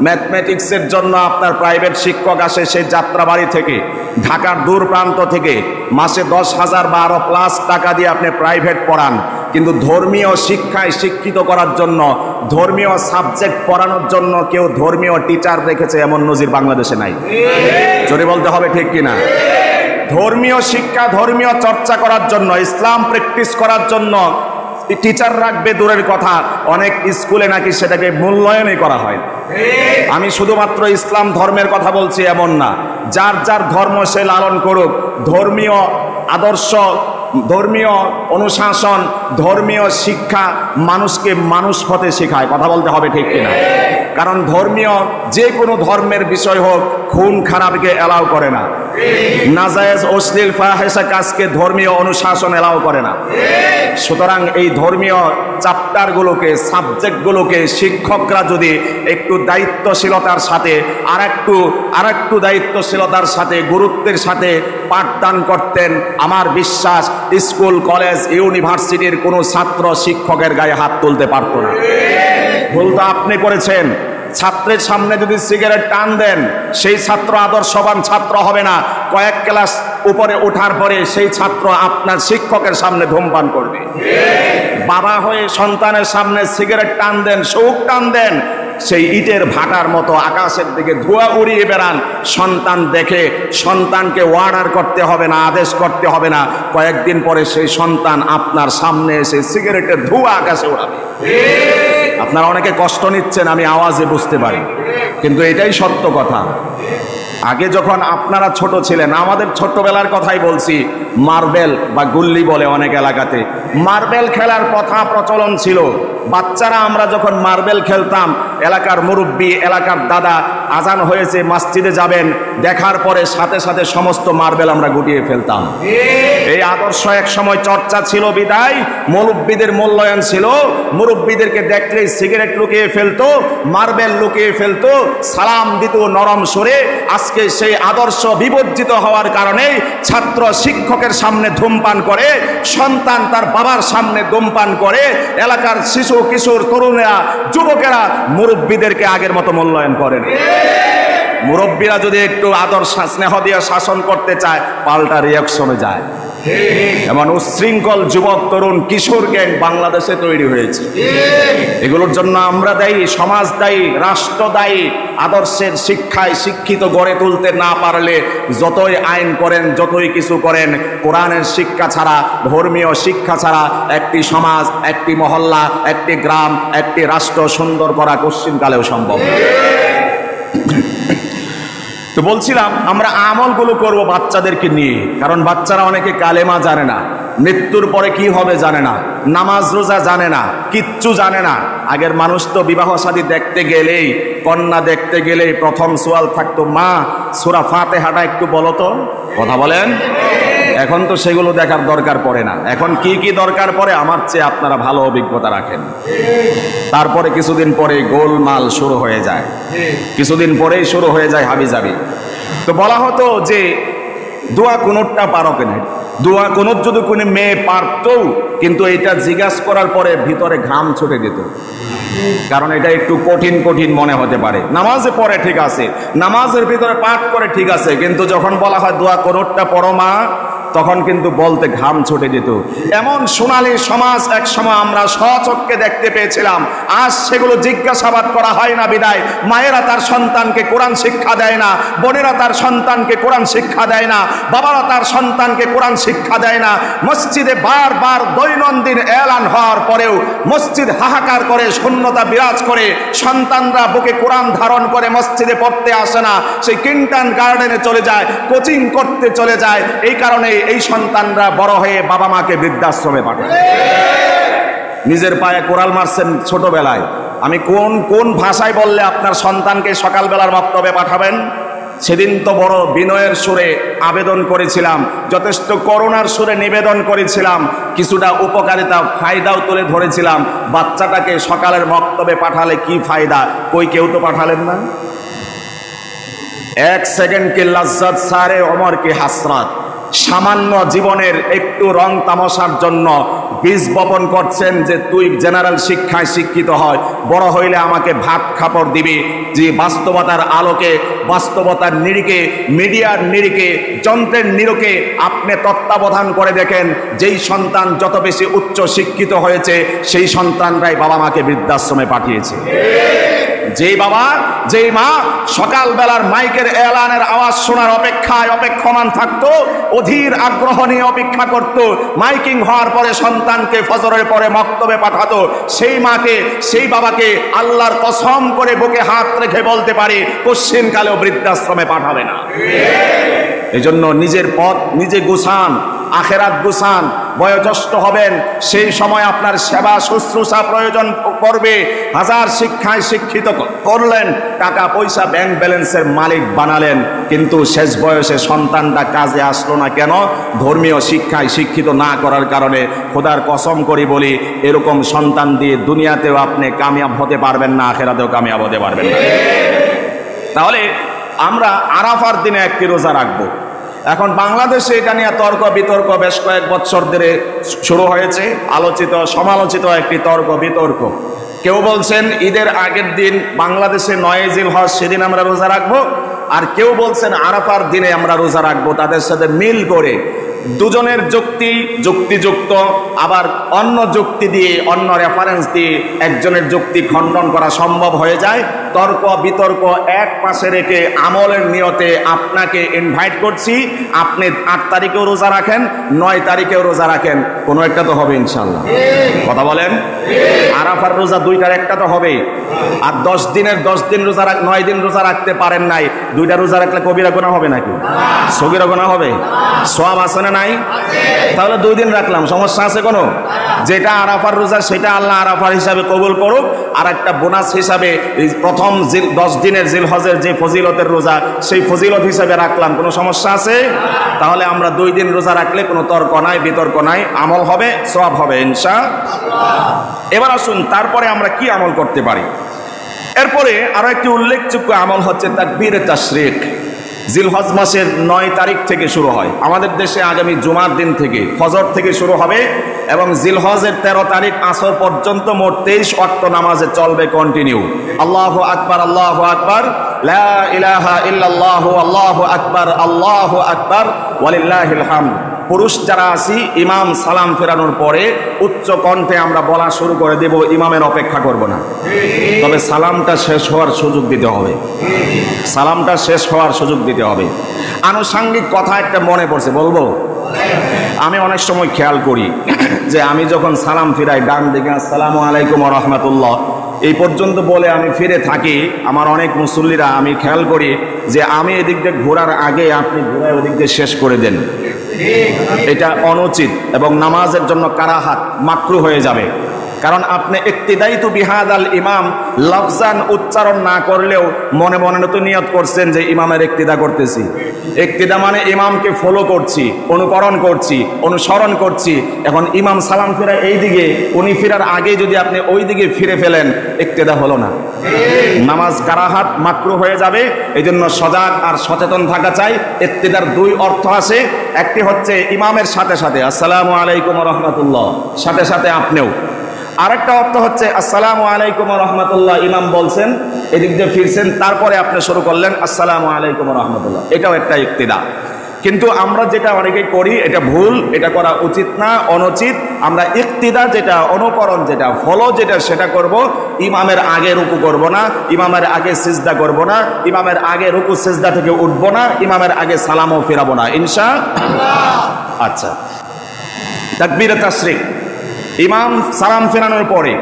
ম্যাথমেটিক্সের জন্য আপনার প্রাইভেট শিক্ষক আসে সেই যাত্রাবাড়ি থেকে, ঢাকার দূর প্রান্ত থেকে, মাসে 10,000 বা আরো প্লাস টাকা দিয়ে আপনি প্রাইভেট পড়ান, কিন্তু ধর্মীয় শিক্ষায় শিক্ষিত করার জন্য, ধর্মীয় সাবজেক্ট পড়ানোর জন্য কেউ ধর্মীয় টিচার রেখেছে এমন নজির বাংলাদেশে নাই। জোরে বলতে হবে ঠিক কিনা? ধর্মীয় শিক্ষা, ধর্মীয় চর্চা করার জন্য, ইসলাম প্র্যাকটিস করার জন্য টিচার রাখবে দূরের কথা, অনেক স্কুলে নাকি সেটাকে মূল্যায়নই করা হয়। আমি শুধুমাত্র ইসলাম ধর্মের কথা বলছি এমন না, যার যার ধর্ম সে লালন করুক, ধর্মীয় আদর্শ, ধর্মীয় অনুশাসন, ধর্মীয় শিক্ষা মানুষকে মানুষ হতে শেখায়। কথা বলতে হবে ঠিক কিনা? কারণ ধর্মীয় যে কোনো ধর্মের বিষয় হোক, খুন খারাপকে এলাও করে না, নাজায়েজ অশ্লীল ফাহিশা কাজকে ধর্মীয় অনুশাসন এলাও করে না। সুতরাং এই ধর্মীয় চ্যাপ্টারগুলোকে, সাবজেক্টগুলোকে শিক্ষকরা যদি একটু দায়িত্বশীলতার সাথে, আরেকটু দায়িত্বশীলতার সাথে, গুরুত্বের সাথে পাঠদান করতেন, আমার বিশ্বাস স্কুল, কলেজ, ইউনিভার্সিটির কোনো ছাত্র শিক্ষকের গায়ে হাত তুলতে পারত না। ভুল তো আপনি করেছেন। ছাত্রের সামনে যদি সিগারেট টান দেন, সেই ছাত্র আদর্শবান ছাত্র হবে না। কয়েক ক্লাস উপরে ওঠার পরে সেই ছাত্র আপনার শিক্ষকের সামনে ধূমপান করবে। বাবা হয়ে সন্তানের সামনে সিগারেট টান দেন, শৌক টান দেন, সেই ইটের ভাটার মতো আকাশের দিকে ধোঁয়া উড়িয়ে বেড়ান। সন্তান দেখে, সন্তানকে অর্ডার করতে হবে না, আদেশ করতে হবে না, কয়েকদিন পরে সেই সন্তান আপনার সামনে এসে সিগারেটের ধোঁয়া আকাশে উড়াবে। আপনারা অনেকে কষ্ট নিচ্ছেন, আমি আওয়াজে বুঝতে পারি, কিন্তু এটাই সত্য কথা। আগে যখন আপনারা ছোট ছিলেন, আমাদের ছোট্টবেলার কথাই বলছি, মার্বেল বা গুল্লি বলে অনেক এলাকাতে, মার্বেল খেলার কথা প্রচলন ছিল। বাচ্চারা আমরা যখন মার্বেল খেলতাম, এলাকার মুরব্বী, এলাকার দাদা আজান হয়েছে মসজিদে যাবেন, দেখার পরে সাথে সাথে সমস্ত মার্বেল আমরা গুটিয়ে ফেলতাম। এই আদর্শ এক সময় চর্চা ছিল বিদায় মুরব্বীদের মূল্যায়ন ছিল। মুরব্বীদেরকে দেখলেই সিগারেট লুকিয়ে ফেলতো, মার্বেল লুকিয়ে ফেলতো, সালাম দিত নরম সুরে। আজকে সেই আদর্শ বিবর্জিত হওয়ার কারণে ছাত্র শিক্ষকের সামনে ধূমপান করে, সন্তান তার বাবার সামনে ধূমপান করে, এলাকার শিশু, কিশোর, তরুণেরা, যুবকেরা মুরব্বীদেরকে আগের মতো মূল্যায়ন করেন। মুরব্বীরা যদি একটু আদর স্নেহ দিয়ে শাসন করতে চায়, পাল্টা রিয়াকশনে যায়। এমন উচ্ছৃঙ্খল যুবক, তরুণ, কিশোর গ্যাং বাংলাদেশে তৈরি হয়েছে। এগুলোর জন্য আমরা দায়ী, সমাজ দায়ী, রাষ্ট্র দায়ী। আদর্শের শিক্ষায় শিক্ষিত গড়ে তুলতে না পারলে যতই আইন করেন, যতই কিছু করেন, কোরআনের শিক্ষা ছাড়া, ধর্মীয় শিক্ষা ছাড়া একটি সমাজ, একটি মহল্লা, একটি গ্রাম, একটি রাষ্ট্র সুন্দর করা কশ্চিনকালেও সম্ভব। তো বলছিলাম, আমরা আমলগুলো করব বাচ্চাদেরকে নিয়ে, কারণ বাচ্চারা অনেকে কালেমা জানে না। মৃত্যুর পরে কি হবে জানে না, নামাজ রোজা জানে না, কিচ্ছু জানে না। আগের মানুষ তো বিবাহ শাদী দেখতে গেলেই, কন্যা দেখতে গেলেই প্রথম সওয়াল থাকতো, মা সূরা ফাতিহাটা একটু বলো তো, কথা বলেন। এখন তো সেগুলো দেখার দরকার পড়ে না। এখন কি কি দরকার পড়ে আমার চেয়ে আপনারা ভালো অভিজ্ঞতা রাখেন। তারপরে কিছুদিন পরে গোলমাল শুরু হয়ে যায়, কিছুদিন পরেই শুরু হয়ে যায় হাবিজাবি। তো বলা হতো যে দোয়া কুনুতটা পারো কেন, দোয়া কুনুত যদি কোনো মেয়ে পারতো, কিন্তু এটা জিজ্ঞাসা করার পরে ভিতরে ঘাম ছুটে যেত, কারণ এটা একটু কঠিন কঠিন মনে হতে পারে। নামাজে পড়ে ঠিক আছে, নামাজের ভিতরে পাঠ করে ঠিক আছে, কিন্তু যখন বলা হয় দোয়া কুনুতটা পড়ো মা, তখন কিন্তু বলতে ঘাম ছুটে যেত। এমন সোনালী সমাজ এক সময় আমরা স্বচক্ষে দেখতে পেয়েছিলাম। আজ সেগুলো জিজ্ঞাসাবাদ করা হয় না বিদায় মায়েরা তার সন্তানকে কোরআন শিক্ষা দেয় না, বোনেরা তার সন্তানকে কোরআন শিক্ষা দেয় না, বাবারা তার সন্তানকে কোরআন শিক্ষা দেয় না। মসজিদে বারবার দৈনন্দিন এলান হওয়ার পরেও মসজিদ হাহাকার করে, শূন্যতা বিরাজ করে, সন্তানরা বুকে কোরআন ধারণ করে মসজিদে পড়তে আসে না, সেই কিন্টান গার্ডেনে চলে যায়, কোচিং করতে চলে যায়। এই কারণে এই সন্তানরা বড় হয়ে বাবা মাকে বৃদ্ধাশ্রমে পাঠায়। নিজের পায়ে কোরাল মারছেন ছোটবেলায়। আমি কোন কোন ভাষায় বললে আপনার সন্তানকে সকালবেলার বক্তব্যে পাঠাবেন? সেদিন তো বড় বিনয়ের সুরে আবেদন করেছিলাম, যথেষ্ট করুণার সুরে নিবেদন করেছিলাম, কিছুটা উপকারিতা ফায়দাও তুলে ধরেছিলাম। বাচ্চাটাকে সকালের বক্তব্যে পাঠালে কি ফায়দা? কই কেউ তো পাঠালেন না। এক সেকেন্ড কে লজ্জত সারে ওমর কি হাসরাত। সামান্য জীবনের একটু রং তামাশার জন্য বীজ বপন করছেন যে তুই জেনারেল শিক্ষায় শিক্ষিত হয়, বড় হইলে আমাকে ভাত খাপড় দিবি। যে বাস্তবতার আলোকে, বাস্তবতার নিরিখে, মিডিয়ার নিরিখে, যন্ত্রের নিরিখে আপনি তত্ত্বাবধান করে দেখেন, যেই সন্তান যত বেশি উচ্চ শিক্ষিত হয়েছে সেই সন্তানরাই বাবা মাকে বৃদ্ধাশ্রমে পাঠিয়েছে। যেই বাবা, যেই মা সকালবেলার মাইকের এলানের আওয়াজ শোনার অপেক্ষায় অপেক্ষমান থাকতো, অধীর আগ্রহ নিয়ে অপেক্ষা করত, মাইকিং হওয়ার পরে সন্তানকে ফজরের পরে মক্তবে পাঠাতো, সেই মাকে, সেই বাবাকে আল্লাহর কসম করে বুকে হাত রেখে বলতে পারি কোশ্চিনকালেও বৃদ্ধাশ্রমে পাঠাবে না। এজন্য নিজের পথ নিজে গুছান, আখেরাত গুছান। বয়োজ্যেষ্ঠ হবেন, সেই সময় আপনার সেবা শুশ্রূষা প্রয়োজন করবে। হাজার শিক্ষায় শিক্ষিত করলেন, টাকা পয়সা ব্যাংক ব্যালেন্সের মালিক বানালেন, কিন্তু শেষ বয়সে সন্তানটা কাজে আসলো না কেন? ধর্মীয় শিক্ষায় শিক্ষিত না করার কারণে। খোদার কসম করি বলি, এরকম সন্তান দিয়ে দুনিয়াতেও আপনি কামিয়াব হতে পারবেন না, আখেরাতেও কামিয়াব হতে পারবেন না। তাহলে আমরা আরাফার দিনে একটি রোজা রাখবো। এখন বাংলাদেশে এটা নিয়ে তর্ক বিতর্ক বেশ কয়েক বছর ধরে শুরু হয়েছে, আলোচিত সমালোচিত একটি তর্ক বিতর্ক। কেউ বলছেন ঈদের আগের দিন বাংলাদেশে 9 জিলহজ, সেদিন আমরা রোজা রাখবো, আর কেউ বলছেন আরাফার দিনে আমরা রোজা রাখবো। তাদের সাথে মিল করে দুজনের যুক্তি যুক্তিযুক্ত, আবার অন্য যুক্তি দিয়ে, অন্য রেফারেন্স দিয়ে একজনের যুক্তি খণ্ডন করা সম্ভব হয়ে যায়। তর্ক বিতর্ক এক পাশে রেখে আমলের নিয়তে আপনাকে ইনভাইট করছি, আপনি 8 তারিখেও রোজা রাখেন, 9 তারিখেও রোজা রাখেন, কোনো একটা তো হবে ইনশাল্লাহ। কথা বলেন। আরাফার রোজা 2টার একটা তো হবে। আর 10 দিনের 10 দিন রোজা 9 দিন রোজা রাখতে পারেন নাই, 2টা রোজা রাখলে কবিরা গুনাহ হবে নাকি? সগীরা গুনাহ হবে? সওয়াব আছে না নাই? তাহলে 2 দিন রাখলাম, সমস্যা আছে কোনো? যেটা আরাফার রোজা সেটা আল্লাহ আরাফার হিসাবে কবুল করুক, আর একটা বোনাস হিসাবে প্রথম 10 দিনের জিলহজের যে ফজিলতের রোজা, সেই ফজিলত হিসাবে রাখলাম, কোনো সমস্যা আছে? তাহলে আমরা 2 দিন রোজা রাখলে কোনো তর্ক নাই, বিতর্ক নাই, আমল হবে, সওয়াব হবে ইনশাআল্লাহ। এবার আসুন তারপরে আমরা কি আমল করতে পারি। এরপরে আরো একটি উল্লেখযোগ্য আমল হচ্ছে তাকবীরে তাশরিক। জিলহজ মাসের 9 তারিখ থেকে শুরু হয় আমাদের দেশে, আগামী জুমার দিন থেকে ফজর থেকে শুরু হবে এবং জিলহজের 13 তারিখ আসর পর্যন্ত মোট 23 ওয়াক্ত নামাজে চলবে কন্টিনিউ। আল্লাহু আকবার, আল্লাহু আকবার, লা ইলাহা ইল্লাল্লাহু, আল্লাহু আকবার, আল্লাহু আকবার, ওয়ালিল্লাহিল হামদ। পুরুষ যারা আছি ইমাম সালাম ফেরানোর পরে উচ্চ কণ্ঠে আমরা বলা শুরু করে দেব, ইমামের অপেক্ষা করব না, তবে সালামটা শেষ হওয়ার সুযোগ দিতে হবে, সালামটা শেষ হওয়ার সুযোগ দিতে হবে। আনুষঙ্গিক কথা একটা মনে পড়ছে, বলবো? আমি অনেক সময় খেয়াল করি যে আমি যখন সালাম ফিরাই ডান দিকে আসসালামু আলাইকুম ওয়া রাহমাতুল্লাহ এই পর্যন্ত বলে আমি ফিরে থাকি, আমার অনেক মুসল্লিরা আমি খেয়াল করি যে আমি এদিক দিয়ে ঘোরার আগে আপনি ঘোরায় ওদিক দিয়ে শেষ করে দেন। এটা অনুচিত এবং নামাজের জন্য কারাহাত, মাকরু হয়ে যাবে। কারণ আপনি ইক্তিদাইতু বিহাদাল ইমাম লফজান উচ্চারণ না করলেও মনে মনে তো নিয়ত করছেন যে ইমামের ইক্তিদা করতেছি। ইক্তিদা মানে ইমামকে ফলো করছি, অনুকরণ করছি, অনুসরণ করছি। এখন ইমাম সালাম ফেরায় এই দিকে, উনি ফেরার আগে যদি আপনি ওই দিকে ফিরে ফেলেন, ইক্তিদা হলো না, নামাজ কারাহাত, মাকরু হয়ে যাবে। এই জন্য সজাগ আর সচেতন থাকা চাই। ইক্তিদার দুই অর্থ আছে, একটি হচ্ছে ইমামের সাথে সাথে আসসালামু আলাইকুম রহমতুল্লাহ, সাথে সাথে আপনিও। আরেকটা অর্থ হচ্ছে আসসালামু আলাইকুম রহমতুল্লাহ, ইমাম বলছেন, এদিক দিয়ে ফিরছেন, তারপরে আপনি শুরু করলেন আসসালামু আলাইকুম রহমতুল্লাহ, এটাও একটা ইক্তিদা। কিন্তু আমরা যেটা অনেকেই করি, এটা ভুল, এটা করা উচিত না, অনুচিত। আমরা ইক্তিদা যেটা, অনুকরণ যেটা, ফলো যেটা, সেটা করব। ইমামের আগে রুকু করব না, ইমামের আগে সিজদা করব না, ইমামের আগে রুকু সিজদা থেকে উঠব না, ইমামের আগে সালামও ফেরাবো না, ইনশাআল্লাহ। আচ্ছা, তাকবীরে তাশরিক, ইমাম সালাম ফেরানোর পরে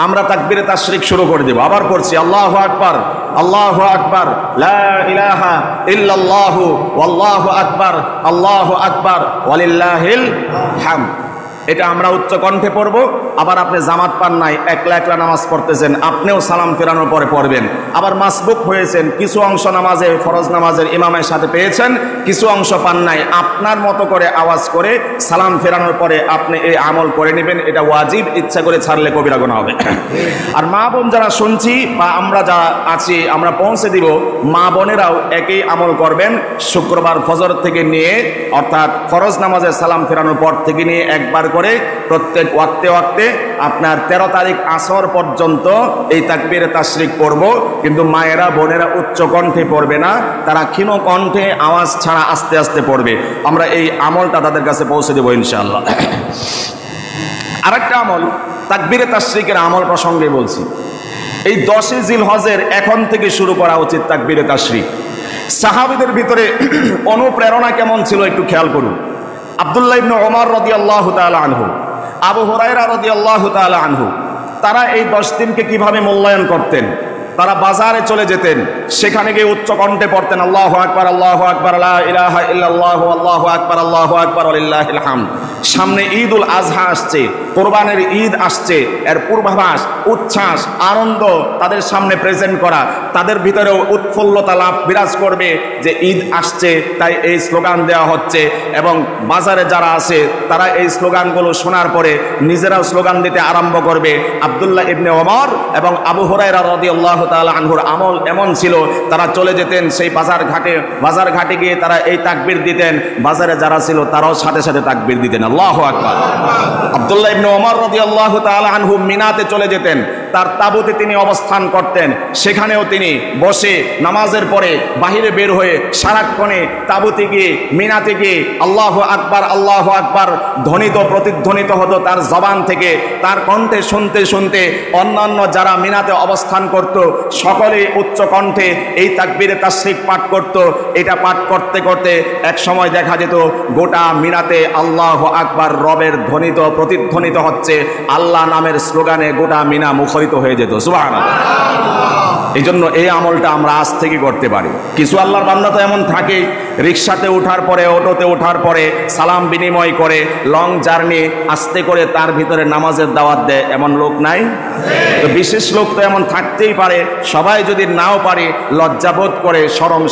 আমরা তাকবীরে তাশরিক শুরু করে দেব। আবার পড়ছি আল্লাহু আকবার, আল্লাহু আকবার, লা ইলাহা ইল্লাল্লাহু ওয়াল্লাহু আকবার, আল্লাহু আকবার ওয়ালিল্লাহিল হামদ। এটা আমরা উচ্চ কণ্ঠে পড়ব। আবার আপনি জামাত পান নাই, একলা একলা নামাজ পড়তেছেন, আপনিও সালাম ফেরানোর পরে পড়বেন। আবার মাসবুক হয়েছেন, কিছু অংশ নামাজে, ফরজ নামাজের ইমামের সাথে পেয়েছেন, কিছু অংশ পান নাই, আপনার মতো করে আওয়াজ করে সালাম ফেরানোর পরে আপনি এই আমল করে নেবেন। এটা ওয়াজিব, ইচ্ছা করে ছাড়লে কবিরা গুনাহ হবে। আর মা বোন যারা শুনছি বা আমরা যা আছি, আমরা পৌঁছে দিব, মা বোনেরাও একই আমল করবেন। শুক্রবার ফজর থেকে নিয়ে, অর্থাৎ ফরজ নামাজের সালাম ফেরানোর পর থেকে নিয়ে একবার করে প্রত্যেক ওয়াক্তে ওয়াক্তে আপনার 13 তারিখ আসর পর্যন্ত এই তাকবীরে তাশরিক পড়ব। কিন্তু মায়েরা, বোনেরা উচ্চ কণ্ঠে পড়বে না, তারা ক্ষীণ কণ্ঠে আওয়াজ ছাড়া আস্তে আস্তে পড়বে। আমরা এই আমলটা তাদের কাছে পৌঁছে দেব ইনশাআল্লাহ। আরেকটা আমল, তাকবীরে তাশরিকের আমল প্রসঙ্গে বলছি। এই 10 জিলহজের এখন থেকে শুরু করা উচিত তাকবীরে তাশরিক। সাহাবীদের ভিতরে অনুপ্রেরণা কেমন ছিল একটু খেয়াল করুন। আব্দুল্লাহ ইবনে ওমর রাদিয়াল্লাহু তাআলা আনহু, আবু হুরায়রা রাদিয়াল্লাহু তাআলা আনহু, তারা এই 10 দিনকে কিভাবে মূল্যায়ন করতেন? তারা বাজারে চলে যেতেন, সেখানে গিয়ে উচ্চ কণ্ঠে পড়তেন আল্লাহু আকবার, আল্লাহু আকবার, লা ইলাহা ইল্লাল্লাহু, আল্লাহু আকবার, আল্লাহু আকবার, ওয়ালিল্লাহিল হামদ। সামনে ঈদুল আজহা আসছে, কোরবানের ঈদ আসছে, এর পূর্বাভাস, উচ্ছ্বাস, আনন্দ তাদের সামনে প্রেজেন্ট করা। তাদের ভিতরেও উৎফুল্লতা লাভ বিরাজ করবে যে ঈদ আসছে, তাই এই স্লোগান দেওয়া হচ্ছে। এবং বাজারে যারা আছে তারা এই স্লোগানগুলো শোনার পরে নিজেরাও স্লোগান দিতে আরম্ভ করবে। আব্দুল্লাহ ইবনে ওমর এবং আবু হুরায়রা রাদিয়াল্লাহু তাআলা আনহুর আমল এমন ছিল, তারা চলে যেতেন সেই বাজার ঘাটে গিয়ে তারা এই তাকবীর দিতেন। বাজারে যারা ছিল তারাও সাথে সাথে তাকবীর দিতেন, আল্লাহু আকবার। আব্দুল্লাহ ইবনে ওমর রাদিয়াল্লাহু তাআলা আনহু মিনাতে চলে যেতেন, তার তাঁবুতে তিনি অবস্থান করতেন। সেখানেও তিনি বসে নামাজের পরে বাহিরে বের হয়ে সারাক্ষণে তাঁবুতে গিয়ে, মিনাতে গিয়ে আল্লাহু আকবার, আল্লাহু আকবার ধ্বনিত প্রতিধ্বনিত হতো তার জবান থেকে। তার কণ্ঠে শুনতে শুনতে অন্যান্য যারা মিনাতে অবস্থান করত সকলে উচ্চ কণ্ঠে এই তাকবীরে তাশরিক পাঠ করত। এটা পাঠ করতে করতে এক সময় দেখা যেত গোটা মিনাতে আল্লাহু আকবার রবের ধ্বনিত প্রতিধ্বনিত হচ্ছে, আল্লাহ নামের স্লোগানে গোটা মিনা মুখরিত হয়ে যেত, সুবহানাল্লাহ। এই জন্য এই আমলটা আমরা আজ থেকে করতে পারি। কিছু আল্লাহর বান্দা তো এমন থাকে, রিক্সাতে ওঠার পরে, অটোতে ওঠার পরে সালাম বিনিময় করে লং জার্নি আস্তে করে তার ভিতরে নামাজের দাওয়াত দেয়, এমন লোক নাই? তো বিশেষ লোক তো এমন থাকতেই পারে। সবাই যদি নাও পারে, লজ্জাবোধ করে,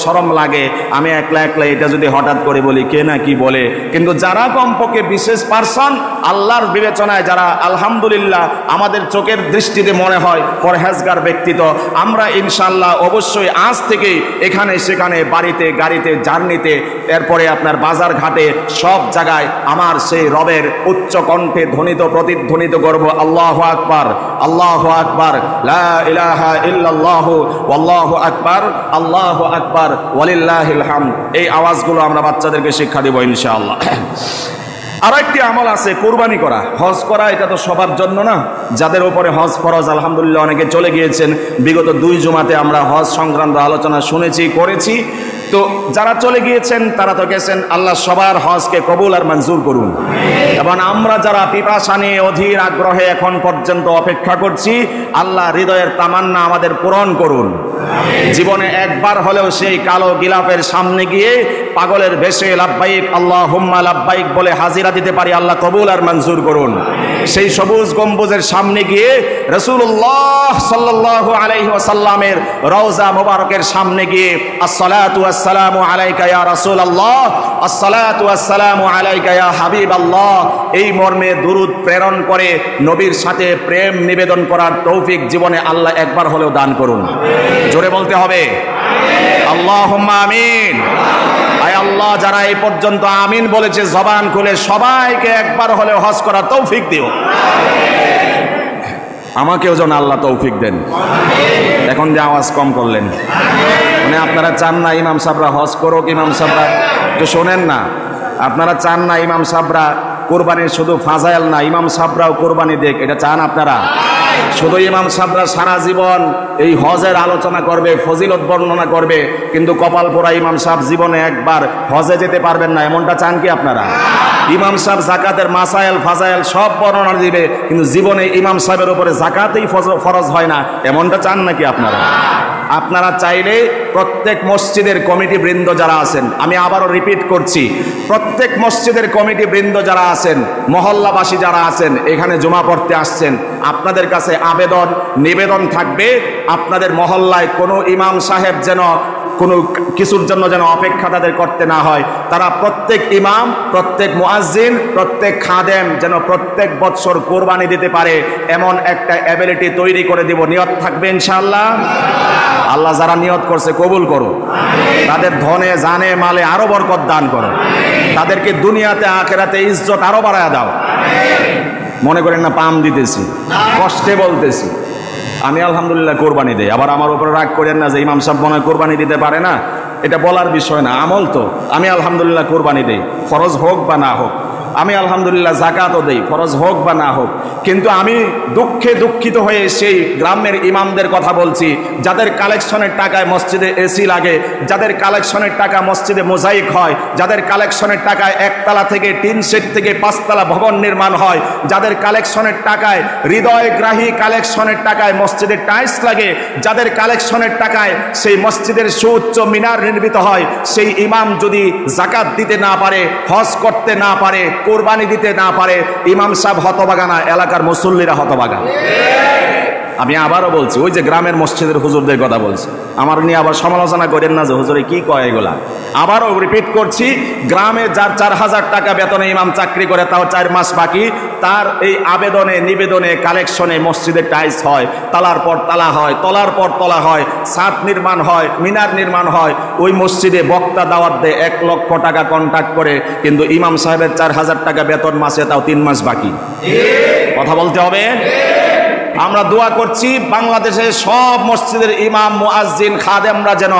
শরম লাগে, আমি একলা একলা এটা যদি হঠাৎ করে বলি কে না কি বলে। কিন্তু যারা কমপক্ষে বিশেষ পার্সন, আল্লাহর বিবেচনায় যারা আলহামদুলিল্লাহ আমাদের চোখের দৃষ্টিতে মনে হয় পরহেজগার ব্যক্তিত্ব, আমরা ইনশাআল্লাহ অবশ্যই আজ থেকে এখানে সেখানে, বাড়িতে গাড়িতে, জার্নিতে, এরপরে আপনার বাজার ঘাটে, সব জায়গায় আমার সেই রবের উচ্চ কণ্ঠে ধ্বনিত প্রতিধ্বনিত করব আল্লাহু আকবার, আল্লাহু আকবার, লা ইলাহা ইল্লাল্লাহু, আল্লাহু আকবার, আল্লাহু আকবার, ওয়ালিল্লাহিল হামদ। এই আওয়াজগুলো আমরা বাচ্চাদেরকে শিক্ষা দেব ইনশাআল্লাহ। আর একটি আমল আছে কুরবানি করা, হজ করা। এটা তো সবার জন্য না, যাদের উপরে হজ ফরজ আলহামদুলিল্লাহ অনেকে চলে গিয়েছেন। বিগত 2 জুমাতে আমরা হজ সংক্রান্ত আলোচনা শুনেছি, করেছি। তো যারা চলে গিয়েছেন তারা তো গেছেন, আল্লাহ সবার হজকে কবুল আর মঞ্জুর করুন। এবং আমরা যারা পিপাসা নিয়ে অধীর আগ্রহে এখন পর্যন্ত অপেক্ষা করছি, আল্লাহ হৃদয়ের তামান্না আমাদের পূরণ করুন। জীবনে একবার হলেও সেই কালো গিলাফের সামনে গিয়ে পাগলের বেশে লাব্বাইক আল্লাহুম্মা লাব্বাইক বলে হাজিরা দিতে পারি, আল্লাহ কবুল আর মঞ্জুর করুন। সেই সবুজ গম্বুজের সামনে গিয়ে রাসূলুল্লাহ সাল্লাল্লাহু আলাইহি ওয়াসাল্লামের রওজা মোবারকের সামনে গিয়ে আসসালাতু ওয়াসসালামু আলাইকা ইয়া রাসূলুল্লাহ, আসসালাতু ওয়াসসালামু আলাইকা ইয়া হাবিবাল্লাহ এই মর্মে দুরূদ প্রেরণ করে নবীর সাথে প্রেম নিবেদন করার তৌফিক জীবনে আল্লাহ একবার হলেও দান করুন। জোরে বলতে হবে আল্লাহুম্মা আমিন। আয় আল্লাহ, যারা এই পর্যন্ত আমিন বলেছে জবান খুলে সবাইকে একবার হলেও হজ করার তৌফিক দিও। আমাকেও যেন আল্লাহ তৌফিক দেন। এখন যে আওয়াজ কম করলেন, মানে আপনারা চান না ইমাম সাহেবরা হজ করুক? ইমাম সাহেবরা তো শোনেন না, আপনারা চান না ইমাম সাহেবরা কোরবানির শুধু ফাজাইল না, ইমাম সাহেবরাও কোরবানি দেখ, এটা চান আপনারা? শুধু ইমাম সাহেবরা সারা জীবন এই হজের আলোচনা করবে, ফজিলত বর্ণনা করবে, কিন্তু কপাল পোড়া ইমাম সাহেব জীবনে একবার হজে যেতে পারবেন না, এমনটা চান কি আপনারা? ইমাম সাহেব জাকাতের মাসাইল ফাজাইল সব বর্ণনা দিবে, কিন্তু জীবনে ইমাম সাহেবের উপরে জাকাতেই ফরজ হয় না, এমনটা চান নাকি আপনারা? আপনারা চাইলে প্রত্যেক মসজিদের কমিটি বৃন্দ যারা আছেন, আমি আবারও রিপিট করছি, প্রত্যেক মসজিদের কমিটি বৃন্দ যারা আছেন, মহল্লাবাসী যারা আছেন, এখানে জুমা পড়তে আসছেন, আপনাদের কাছে আবেদন নিবেদন থাকবে, আপনাদের মহল্লায় কোনো ইমাম সাহেব যেন কোনো কিছুর জন্য যেন অপেক্ষা তাদের করতে না হয়। তারা প্রত্যেক ইমাম, প্রত্যেক মুয়াজ্জিন, প্রত্যেক খাদেম যেন প্রত্যেক বৎসর কোরবানি দিতে পারে, এমন একটা অ্যাবিলিটি তৈরি করে দিব। নিয়ত থাকবে ইনশাআল্লাহ। আল্লাহ যারা নিয়ত করছে কবুল করো, তাদের ধনে জানে মালে আরো বরকত দান করো, তাদেরকে দুনিয়াতে আখেরাতে ইজ্জত আরো বাড়ায় দাও। মনে করেন না পাম দিতেছি, কষ্টে বলতেছি। আমি আলহামদুলিল্লাহ কোরবানি দেই, আবার আমার উপরে রাগ করেন না যে ইমাম সাহেব মনে হয় কোরবানি দিতে পারে না, এটা বলার বিষয় না, আমল তো। আমি আলহামদুলিল্লাহ কোরবানি দেই, ফরজ হোক বা না হোক। আমি আলহামদুলিল্লাহ জাকাতও দেই, ফরজ হোক বা না হোক। কিন্তু আমি দুঃখে দুঃখিত হয়ে সেই গ্রামের ইমামদের কথা বলছি, যাদের কালেকশনের টাকায় মসজিদে এসি লাগে, যাদের কালেকশনের টাকা মসজিদে মোজাইক হয়, যাদের কালেকশনের টাকায় একতলা থেকে টিন শেড থেকে পাঁচতলা ভবন নির্মাণ হয়, যাদের কালেকশনের টাকায় হৃদয়গ্রাহী কালেকশনের টাকায় মসজিদে টাইলস লাগে, যাদের কালেকশনের টাকায় সেই মসজিদের সুউচ্চ মিনার নির্মিত হয়, সেই ইমাম যদি জাকাত দিতে না পারে, হজ করতে না পারে, কোরবানি দিতে না পারে, ইমাম সাহেব হতবাগা না, এলাকার মুসল্লিরা হতবাগা। আমি আবারও বলছি, ওই যে গ্রামের মসজিদের হুজুরদের কথা বলছি, আমার নিয়ে আবার সমালোচনা করেন না যে হুজুরে কি কয় এগুলা। আবারও রিপিট করছি, গ্রামে যার 4000 টাকা বেতনে ইমাম চাকরি করে, তাও 4 মাস বাকি, তার এই আবেদনে নিবেদনে কালেকশনে মসজিদে টাইলস হয়, তালার পর তালা হয়, তলার পর তলা হয়, ছাদ নির্মাণ হয়, মিনার নির্মাণ হয়, ওই মসজিদে বক্তা দাওয়াত দেয় 1 লক্ষ টাকা কন্ট্রাক্ট করে, কিন্তু ইমাম সাহেবের 4000 টাকা বেতন মাসে, তাও 3 মাস বাকি। কথা বলতে হবে। আমরা দোয়া করছি বাংলাদেশের সব মসজিদের ইমাম মুয়াজ্জিন খাদেমরা যেন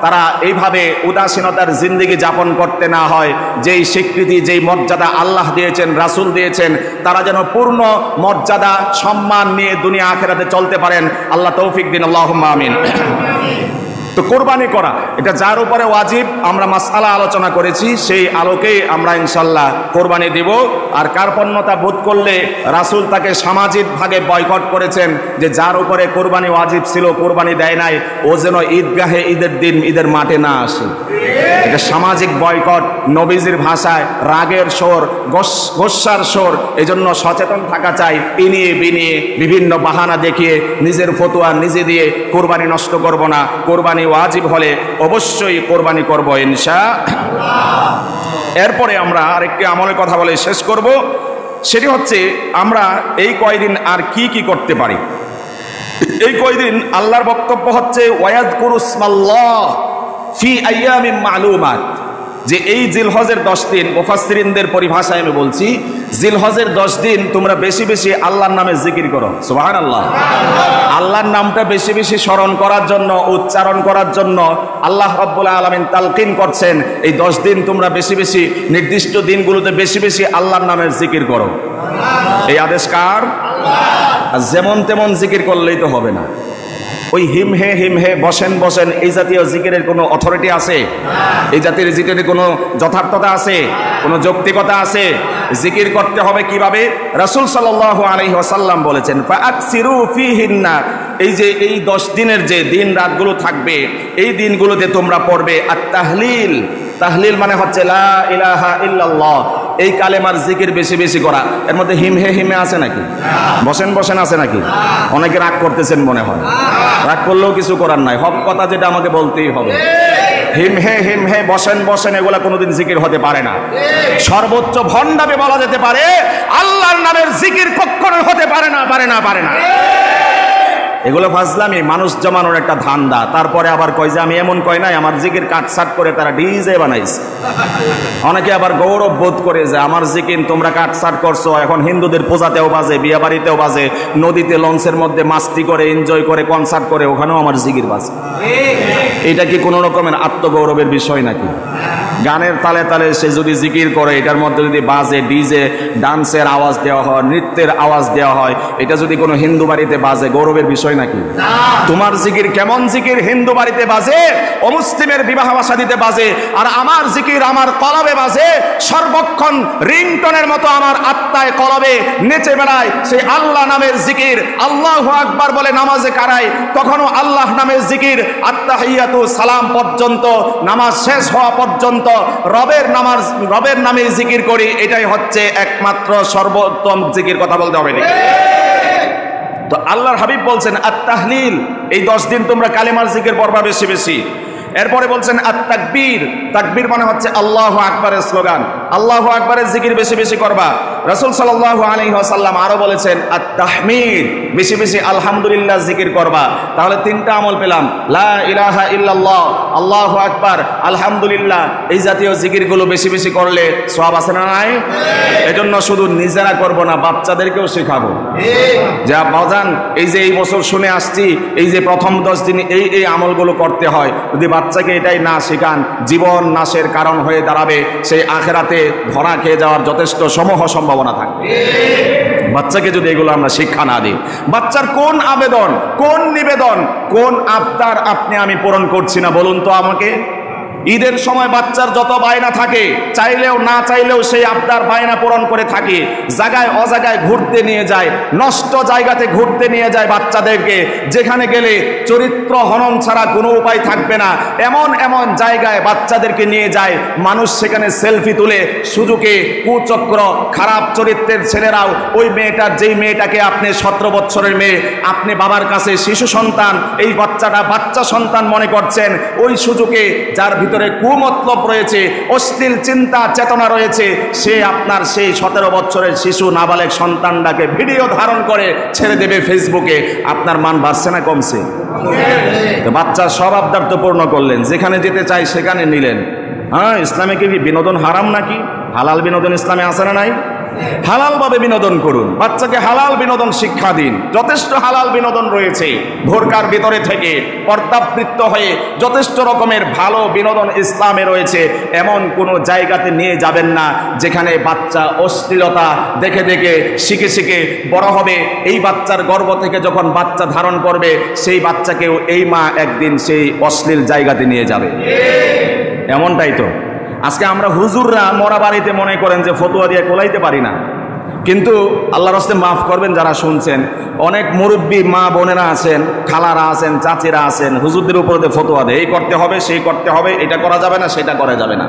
তারা এইভাবে উদাসীনতার জিন্দেগি যাপন করতে না হয়। যেই স্বীকৃতি, যেই মর্যাদা আল্লাহ দিয়েছেন, রাসূল দিয়েছেন, তারা যেন পূর্ণ মর্যাদা সম্মান নিয়ে দুনিয়া আখিরাতে চলতে পারেন। আল্লাহ তৌফিক দিন, আল্লাহুম্মা আমিন। তো কোরবানি করা এটা যার উপরে ওয়াজিব, আমরা মাসআলা আলোচনা করেছি, সেই আলোকেই আমরা ইনশাল্লাহ কোরবানি দিব। আর কার্পণ্যতা বোধ করলে রাসূল তাকে সামাজিকভাবে বয়কট করেছেন, যে যার উপরে কোরবানি ওয়াজিব ছিল কোরবানি দেয় নাই, ও যেন ঈদগাহে ঈদের দিন ঈদের মাঠে না আসে। এটা সামাজিক বয়কট, নবীজির ভাষায় রাগের সোর, গোস্সার সোর। এই জন্য সচেতন থাকা চাই, ইনিয়ে বিনিয়ে বিভিন্ন বাহানা দেখিয়ে নিজের ফতোয়া নিজে দিয়ে কোরবানি নষ্ট করব না। কোরবানি ওয়াজিব হলে অবশ্যই কোরবানি করব ইনশাআল্লাহ। এরপরে আমরা আরেকটি আমলের কথা বলে শেষ করব, সেটি হচ্ছে আমরা এই কয়দিন আর কি কি করতে পারি। এই কয়দিন আল্লাহর বক্তব্য হচ্ছে ওয়ায়াযকুরুসমাল্লাহ ফি আইয়ামিন মা'লুমাত, যে এই জিলহজের 10 দিন, মুফাসসিরিনদের পরিভাষায় আমি বলছি, জিলহজের 10 দিন তোমরা বেশি বেশি আল্লাহর নামে জিকির করো। সুবহানাল্লাহ। আল্লাহর নামটা বেশি বেশি স্মরণ করার জন্য, উচ্চারণ করার জন্য আল্লাহ রাব্বুল আলামিন তালকিন করছেন, এই 10 দিন তোমরা বেশি বেশি, নির্দিষ্ট দিনগুলোতে বেশি বেশি আল্লাহর নামের জিকির করো। এই আদেশ কার? আল্লাহ। যেমন তেমন জিকির করলেই তো হবে না। ওই হিম হে বসেন বসেন এই জাতীয় জিকিরের কোনো অথরিটি আছে? এই জাতীয় জিকিরের কোনো যথার্থতা আছে? কোনো যৌক্তিকতা আছে? জিকির করতে হবে কিভাবে? রাসূল সাল্লাল্লাহু আলাইহি ওয়াসাল্লাম বলেছেন ফাআকসিরু ফীহিন্না, এই যে এই 10 দিনের যে দিন রাতগুলো থাকবে এই দিনগুলোতে তোমরা পড়বে আত-তাহলিল। তাহলিল মানে হচ্ছে লা ইলাহা ইল্লাল্লাহ, এই কালেমার জিকির বেশি বেশি করা। এর মধ্যে হিমে আছে নাকি? বসেন বসেন আছে নাকি? অনেকে রাগ করতেছেন মনে হয়। রাগ করলেও কিছু করার নাই, হক কথা যেটা আমাকে বলতেই হবে। হিম হে বসেন বসেন এগুলা কোনোদিন জিকির হতে পারে না। সর্বোচ্চ ভণ্ডামি বলা যেতে পারে, আল্লাহর নামের জিকির কখনো হতে পারে না, পারে না, পারে না। এগুলো ফাজলামি, মানুষ জমানোর একটা ধান্দা। তারপরে আবার কয় যে আমি এমন কয় নাই, আমার জিকির কাটসাট করে তারা ডিজে বানাইছে। অনেকে আবার গৌরব বোধ করে যে আমার জিকির তোমরা কাটসাট করছো, এখন হিন্দুদের পূজাতেও বাজে, বিয়ে বাড়িতেও বাজে, নদীতে লঞ্চের মধ্যে মাস্তি করে এনজয় করে কনসার্ট করে ওখানেও আমার জিকির বাজে। এটা কি কোনো রকমের আত্মগৌরবের বিষয় নাকি? গানের তালে তালে সে যদি জিকির করে, এটার মধ্যে যদি বাজে ডিজে ডান্সের আওয়াজ দেওয়া হয়, নৃত্যের আওয়াজ দেওয়া হয়, এটা যদি কোনো হিন্দু বাড়িতে বাজে, গৌরবের বিষয় নাকি? তোমার জিকির কেমন জিকির হিন্দু বাড়িতে বাজে, অমুসলিমের বিবাহ শাদীতে বাজে, আর আমার জিকির আমার কলবে বাজে, সর্বক্ষণ রিংটনের মতো আমার আত্মায় কলবে নেচে বেড়ায় সেই আল্লাহ নামের জিকির। আল্লাহু আকবার বলে নামাজে কারায়, কখনো আল্লাহ নামের জিকির আত্তাহিয়াতু সালাম পর্যন্ত, নামাজ শেষ হওয়া পর্যন্ত রবের নামে জিকির করি। এটাই হচ্ছে একমাত্র সর্বোত্তম জিকির। কথা বলতে হবে নাকি? তো আল্লাহর হাবিব বলছেন আত-তাহলিল, এই 10 দিন তোমরা কালেমার জিকির পড়বা বেশি বেশি। এরপরে বলছেন আত-তাকবীর, তাকবীর মানে হচ্ছে আল্লাহু আকবারের স্লোগান, আল্লাহু আকবারের জিকির বেশি বেশি করবা। রাসূল সাল্লাল্লাহু আলাইহি ওয়াসাল্লাম আরো বলেছেন আত-তাহমিদ, বেশি বেশি আলহামদুলিল্লাহ জিকির করবা। তাহলে 3টা আমল পেলাম, লা ইলাহা ইল্লাল্লাহ, আল্লাহু আকবার, আলহামদুলিল্লাহ। এই জাতীয় জিকিরগুলো বেশি বেশি করলে সওয়াব আছে না নাই? এজন্য শুধু নিজেরা করব না, বাচ্চাদেরকেও শেখাবো। যা বাজান, এই যে এই বছর শুনে আসছি, এই যে প্রথম 10 দিন এই আমলগুলো করতে হয়, যদি বাচ্চাকে এটাই না শেখান, জীবন নাশের কারণ হয়ে দাঁড়াবে। সেই আখেরাতে ধরা খেয়ে যাওয়ার যথেষ্ট সমূহ সম্ভাবনা থাকবে। বাচ্চাকে যদি এগুলো আমরা শিক্ষা না দিই, বাচ্চার কোন আবেদন, কোন নিবেদন, কোন আবদার আপনি আমি পূরণ করছি না বলুন তো আমাকে? ঈদের সময় বাচ্চার যত বায়না থাকে, চাইলেও না চাইলেও সেই আবদার বায়না পূরণ করে থাকি। জায়গায় অজায়গায় ঘুরতে নিয়ে যায়, নষ্ট জায়গাতে ঘুরতে নিয়ে যায় বাচ্চাদেরকে, যেখানে গেলে চরিত্র হনন ছাড়া কোনো উপায় থাকবে না। এমন এমন জায়গায় বাচ্চাদেরকে নিয়ে যায়, মানুষ সেখানে সেলফি তুলে সুযোগে কুচক্র খারাপ চরিত্রের ছেলেরাও ওই মেয়েটার, যেই মেয়েটাকে আপনি 17 বছরের মেয়ে, আপনি বাবার কাছে শিশু সন্তান, এই বাচ্চাটা বাচ্চা সন্তান মনে করছেন, ওই সুযোগে যার ভিতরে কুমতলব রয়েছে, অশ্লীল চিন্তা চেতনা রয়েছে, সে আপনার সেই 17 বছরের শিশু নাবালেগ সন্তানটাকে ভিডিও ধারণ করে ছেড়ে দেবে ফেসবুকে। আপনার মান বাড়ছে না কমছে? তো বাচ্চার সব আবদার তো পূর্ণ করলেন, যেখানে যেতে চাই সেখানে নিলেন। হ্যাঁ, ইসলামে কি বিনোদন হারাম নাকি? হালাল বিনোদন ইসলামে আছে না নাই? হালাল ভাবে বিনোদন করুন, বাচ্চাকে হালাল বিনোদন শিক্ষা দিন। যথেষ্ট হালাল বিনোদন রয়েছে, ভোরকার ভিতরে থেকে পর্দাবৃত্ত হয়ে যথেষ্ট রকমের ভালো বিনোদন ইসলামে রয়েছে। এমন কোনো জায়গাতে নিয়ে যাবেন না যেখানে বাচ্চা অশ্লীলতা দেখে দেখে শিখে শিখে বড় হবে। এই বাচ্চার গর্ভ থেকে যখন বাচ্চা ধারণ করবে, সেই বাচ্চাকেও এই মা একদিন সেই অশ্লীল জায়গাতে নিয়ে যাবে। এমনটাই তো আজকে আমরা হুজুররা মরা বাড়িতে মনে করেন যে ফতোয়া দিয়ে কোলাইতে পারি না, কিন্তু আল্লাহর রাস্তে মাফ করবেন যারা শুনছেন, অনেক মুরব্বী মা বোনেরা আছেন, খালারা আছেন, চাচিরা আছেন, হুজুরদের উপরে ফতোয়া দেয়, এই করতে হবে, সেই করতে হবে, এটা করা যাবে না, সেটা করা যাবে না।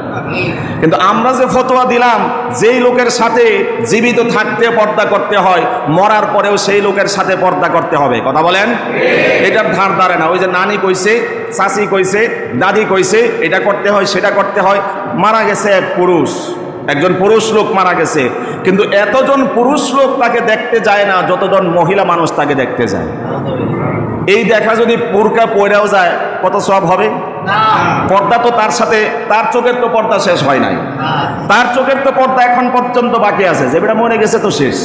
কিন্তু আমরা যে ফতোয়া দিলাম, যেই লোকের সাথে জীবিত থাকতে পর্দা করতে হয়, মরার পরেও সেই লোকের সাথে পর্দা করতে হবে। কথা বলেন? এটার ধার ধারে না। ওই যে নানি কইছে, চাচি কইছে, দাদি কইছে, এটা করতে হয়, সেটা করতে হয়। মারা গেছে এক পুরুষ, একজন পুরুষ লোক মারা গেছে, কিন্তু এতজন পুরুষ লোক তাকে দেখতে যায় না যতজন মহিলা মানুষ তাকে দেখতে যায়। এই দেখা যদি পুরকা পয়রাও যায়, কত সওয়াব হবে? পর্দা তো তার সাথে, তার চোখের তো পর্দা শেষ হয় নাই, তার চোখের তো পর্দা এখন পর্যন্ত বাকি আছে। যে বেটা মরে গেছে তো শেষ,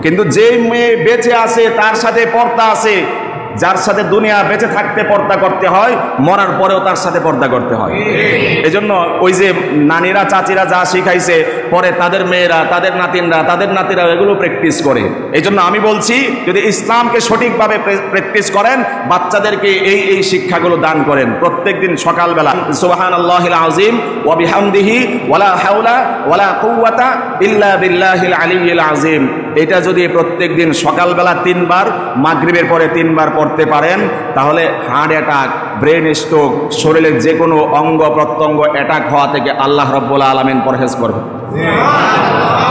কিন্তু যে মেয়ে বেঁচে আছে তার সাথে পর্দা আছে। যার সাথে দুনিয়া বেঁচে থাকতে পর্দা করতে হয়, মরার পরেও তার সাথে পর্দা করতে হয়। এজন্য ওই যে নানিরা চাচিরা যা শিখাইছে, পরে তাদের মেয়েরা, তাদের নাতিনরা, তাদের নাতিরা এগুলো প্র্যাকটিস করে। এই জন্য আমি বলছি, যদি ইসলামকে সঠিকভাবে প্র্যাকটিস করেন, বাচ্চাদেরকে এই এই শিক্ষাগুলো দান করেন। প্রত্যেকদিন সকালবেলা সুবহানাল্লাহিল আযীম ওয়া বিহামদিহি ওয়ালা হাওলা ওয়ালা কুওয়াতা ইল্লা বিল্লাহিল আলিয়্যিল আযীম, এটা যদি প্রত্যেকদিন সকালবেলা 3 বার, মাগরিবের পরে 3 বার পড়তে পারেন, তাহলে হার্ট অ্যাটাক, ব্রেন স্ট্রোক, শরীরের যে কোনো অঙ্গ প্রত্যঙ্গ অ্যাটাক হওয়া থেকে আল্লাহ রাব্বুল আলামিন পরহেজ করবে।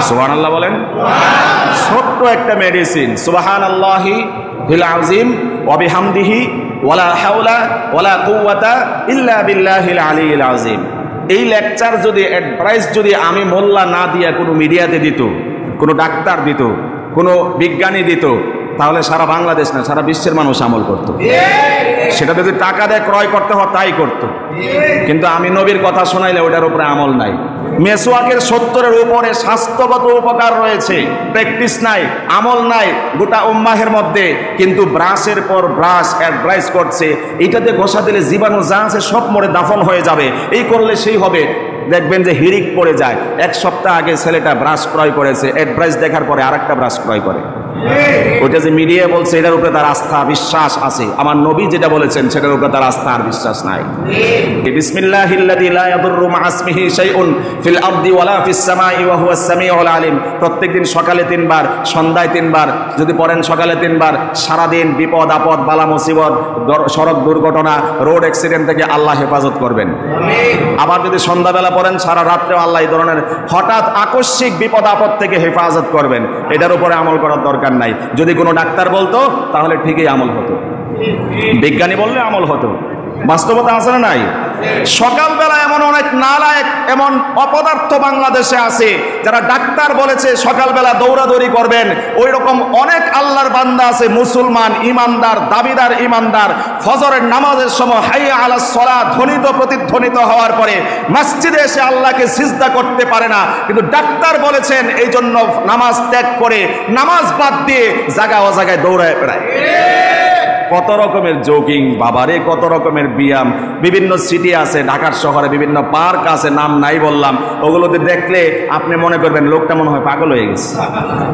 সুবহানাল্লাহ বলেন। ছোট্ট একটা মেডিসিন, সুবহানাল্লাহি বিল আযীম ওয়া বিহামদিহি ওয়ালা হাওলা ওয়ালা কুওয়াতা ইল্লা বিল্লাহিল আলিয়্যিল আযীম। এই লেকচার যদি, অ্যাডভাইস যদি আমি মোল্লা না দিয়া কোনো মিডিয়াতে দিত, কোনো ডাক্তার দিত, কোনো বিজ্ঞানী দিত, তাহলে সারা বাংলাদেশ না সারা বিশ্বের মানুষ আমল করত। সেটা যদি টাকা দিয়ে ক্রয় করতে হয় তাই করত। কিন্তু আমি নবীর কথা শোনাইলে ওটার উপরে আমল নাই। মেসওয়াকের 70-এর উপরে স্বাস্থ্যগত উপকার রয়েছে, প্র্যাকটিস নাই, আমল নাই গোটা উম্মাহের মধ্যে। কিন্তু ব্রাশের পর ব্রাশ অ্যাডভাইস করছে, এটাতে ঘষা দিলে জীবাণু যা আছে সব মরে দাফন হয়ে যাবে, এই করলে সেই হবে। দেখবেন যে হিড়িক পড়ে যায়। 1 সপ্তাহ আগে ছেলেটা ব্রাশ ক্রয় করেছে, অ্যাডভাইস দেখার পরে আরেকটা ব্রাশ ক্রয় করে। ওইটা যে মিডিয়া বলছে এটার উপরে তার আস্থা বিশ্বাস আছে, আমার নবী যেটা বলেছেন সেটার উপরে তার আস্থা আর বিশ্বাস নাই। বিসমিল্লাহিল্লাযী লা ইয়াদুররু মা ইসমিহি শাইউন ফিল আরদি ওয়ালা ফিস সামাই ওয়া হুয়াস সামিউল আলিম। প্রত্যেকদিন সকালে 3 বার, সন্ধ্যায় 3 বার যদি পড়েন, সকালে 3 বার, সারাদিন বিপদ আপদ, বালা মুসিবত, সড়ক দুর্ঘটনা, রোড অ্যাক্সিডেন্ট থেকে আল্লাহ হেফাজত করবেন। আবার যদি সন্ধ্যাবেলা পড়েন, সারা রাত্রেও আল্লাহ এই ধরনের হঠাৎ আকস্মিক বিপদ আপদ থেকে হেফাজত করবেন। এটার উপরে আমল করার দরকার নাই। যদি কোনো ডাক্তার বলতো তাহলে ঠিকই আমল হতো, বিজ্ঞানী বললে আমল হতো। বাস্তবতা আছে না নাই? সকালবেলা এমন অনেক নালায়েক, এমন অপদার্থ বাংলাদেশে আছে যারা ডাক্তার বলেছে সকালবেলা দৌড়াদৌড়ি করবেন। ওই রকম অনেক আল্লাহর বান্দা আছে, মুসলমান ইমানদার, দাবিদার ইমানদার, ফজরের নামাজের সময় হাইয়া আলাস সালাহ ধ্বনিত প্রতিধ্বনিত হওয়ার পরে মসজিদে এসে আল্লাহকে সিজদা করতে পারে না, কিন্তু ডাক্তার বলেছেন এই জন্য নামাজ ত্যাগ করে, নামাজ বাদ দিয়ে জায়গা ও জায়গায় দৌড়ায় বেড়ায়। কত রকমের জগিং বাবারে, কত রকমের ব্যায়াম। বিভিন্ন সিটি আছে, ঢাকার শহরে বিভিন্ন পার্ক আছে, নাম নাই বললাম। ওগুলোতে দেখলে আপনি মনে করবেন লোকটা মনে হয় পাগল হয়ে গেছে।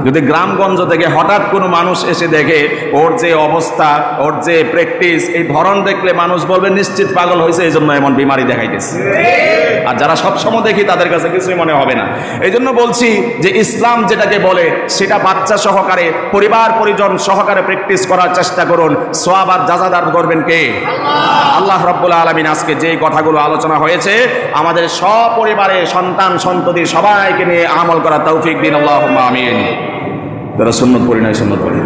যদি গ্রামগঞ্জ থেকে হঠাৎ কোনো মানুষ এসে দেখে ওর যে অবস্থা, ওর যে প্র্যাকটিস, এই ধরন দেখলে মানুষ বলবে নিশ্চিত পাগল হয়েছে, এই জন্য এমন বিমারি দেখাইতেছে। আর যারা সবসময় দেখি তাদের কাছে কিছুই মনে হবে না। এই জন্য বলছি যে ইসলাম যেটাকে বলে সেটা বাচ্চা সহকারে, পরিবার পরিজন সহকারে প্র্যাকটিস করার চেষ্টা করুন। সওয়াব আর জাযাদার করবেন কে? আল্লাহ রাব্বুল আলামিন। আজকে যে কথাগুলো আলোচনা হয়েছে আমাদের সপরিবারে, সন্তান সন্ততি সবাইকে নিয়ে আমল করার তৌফিক দিন। আল্লাহুম্মা আমিন। যারা সুন্নাত পড়ি নাই সুন্নাত পড়ি।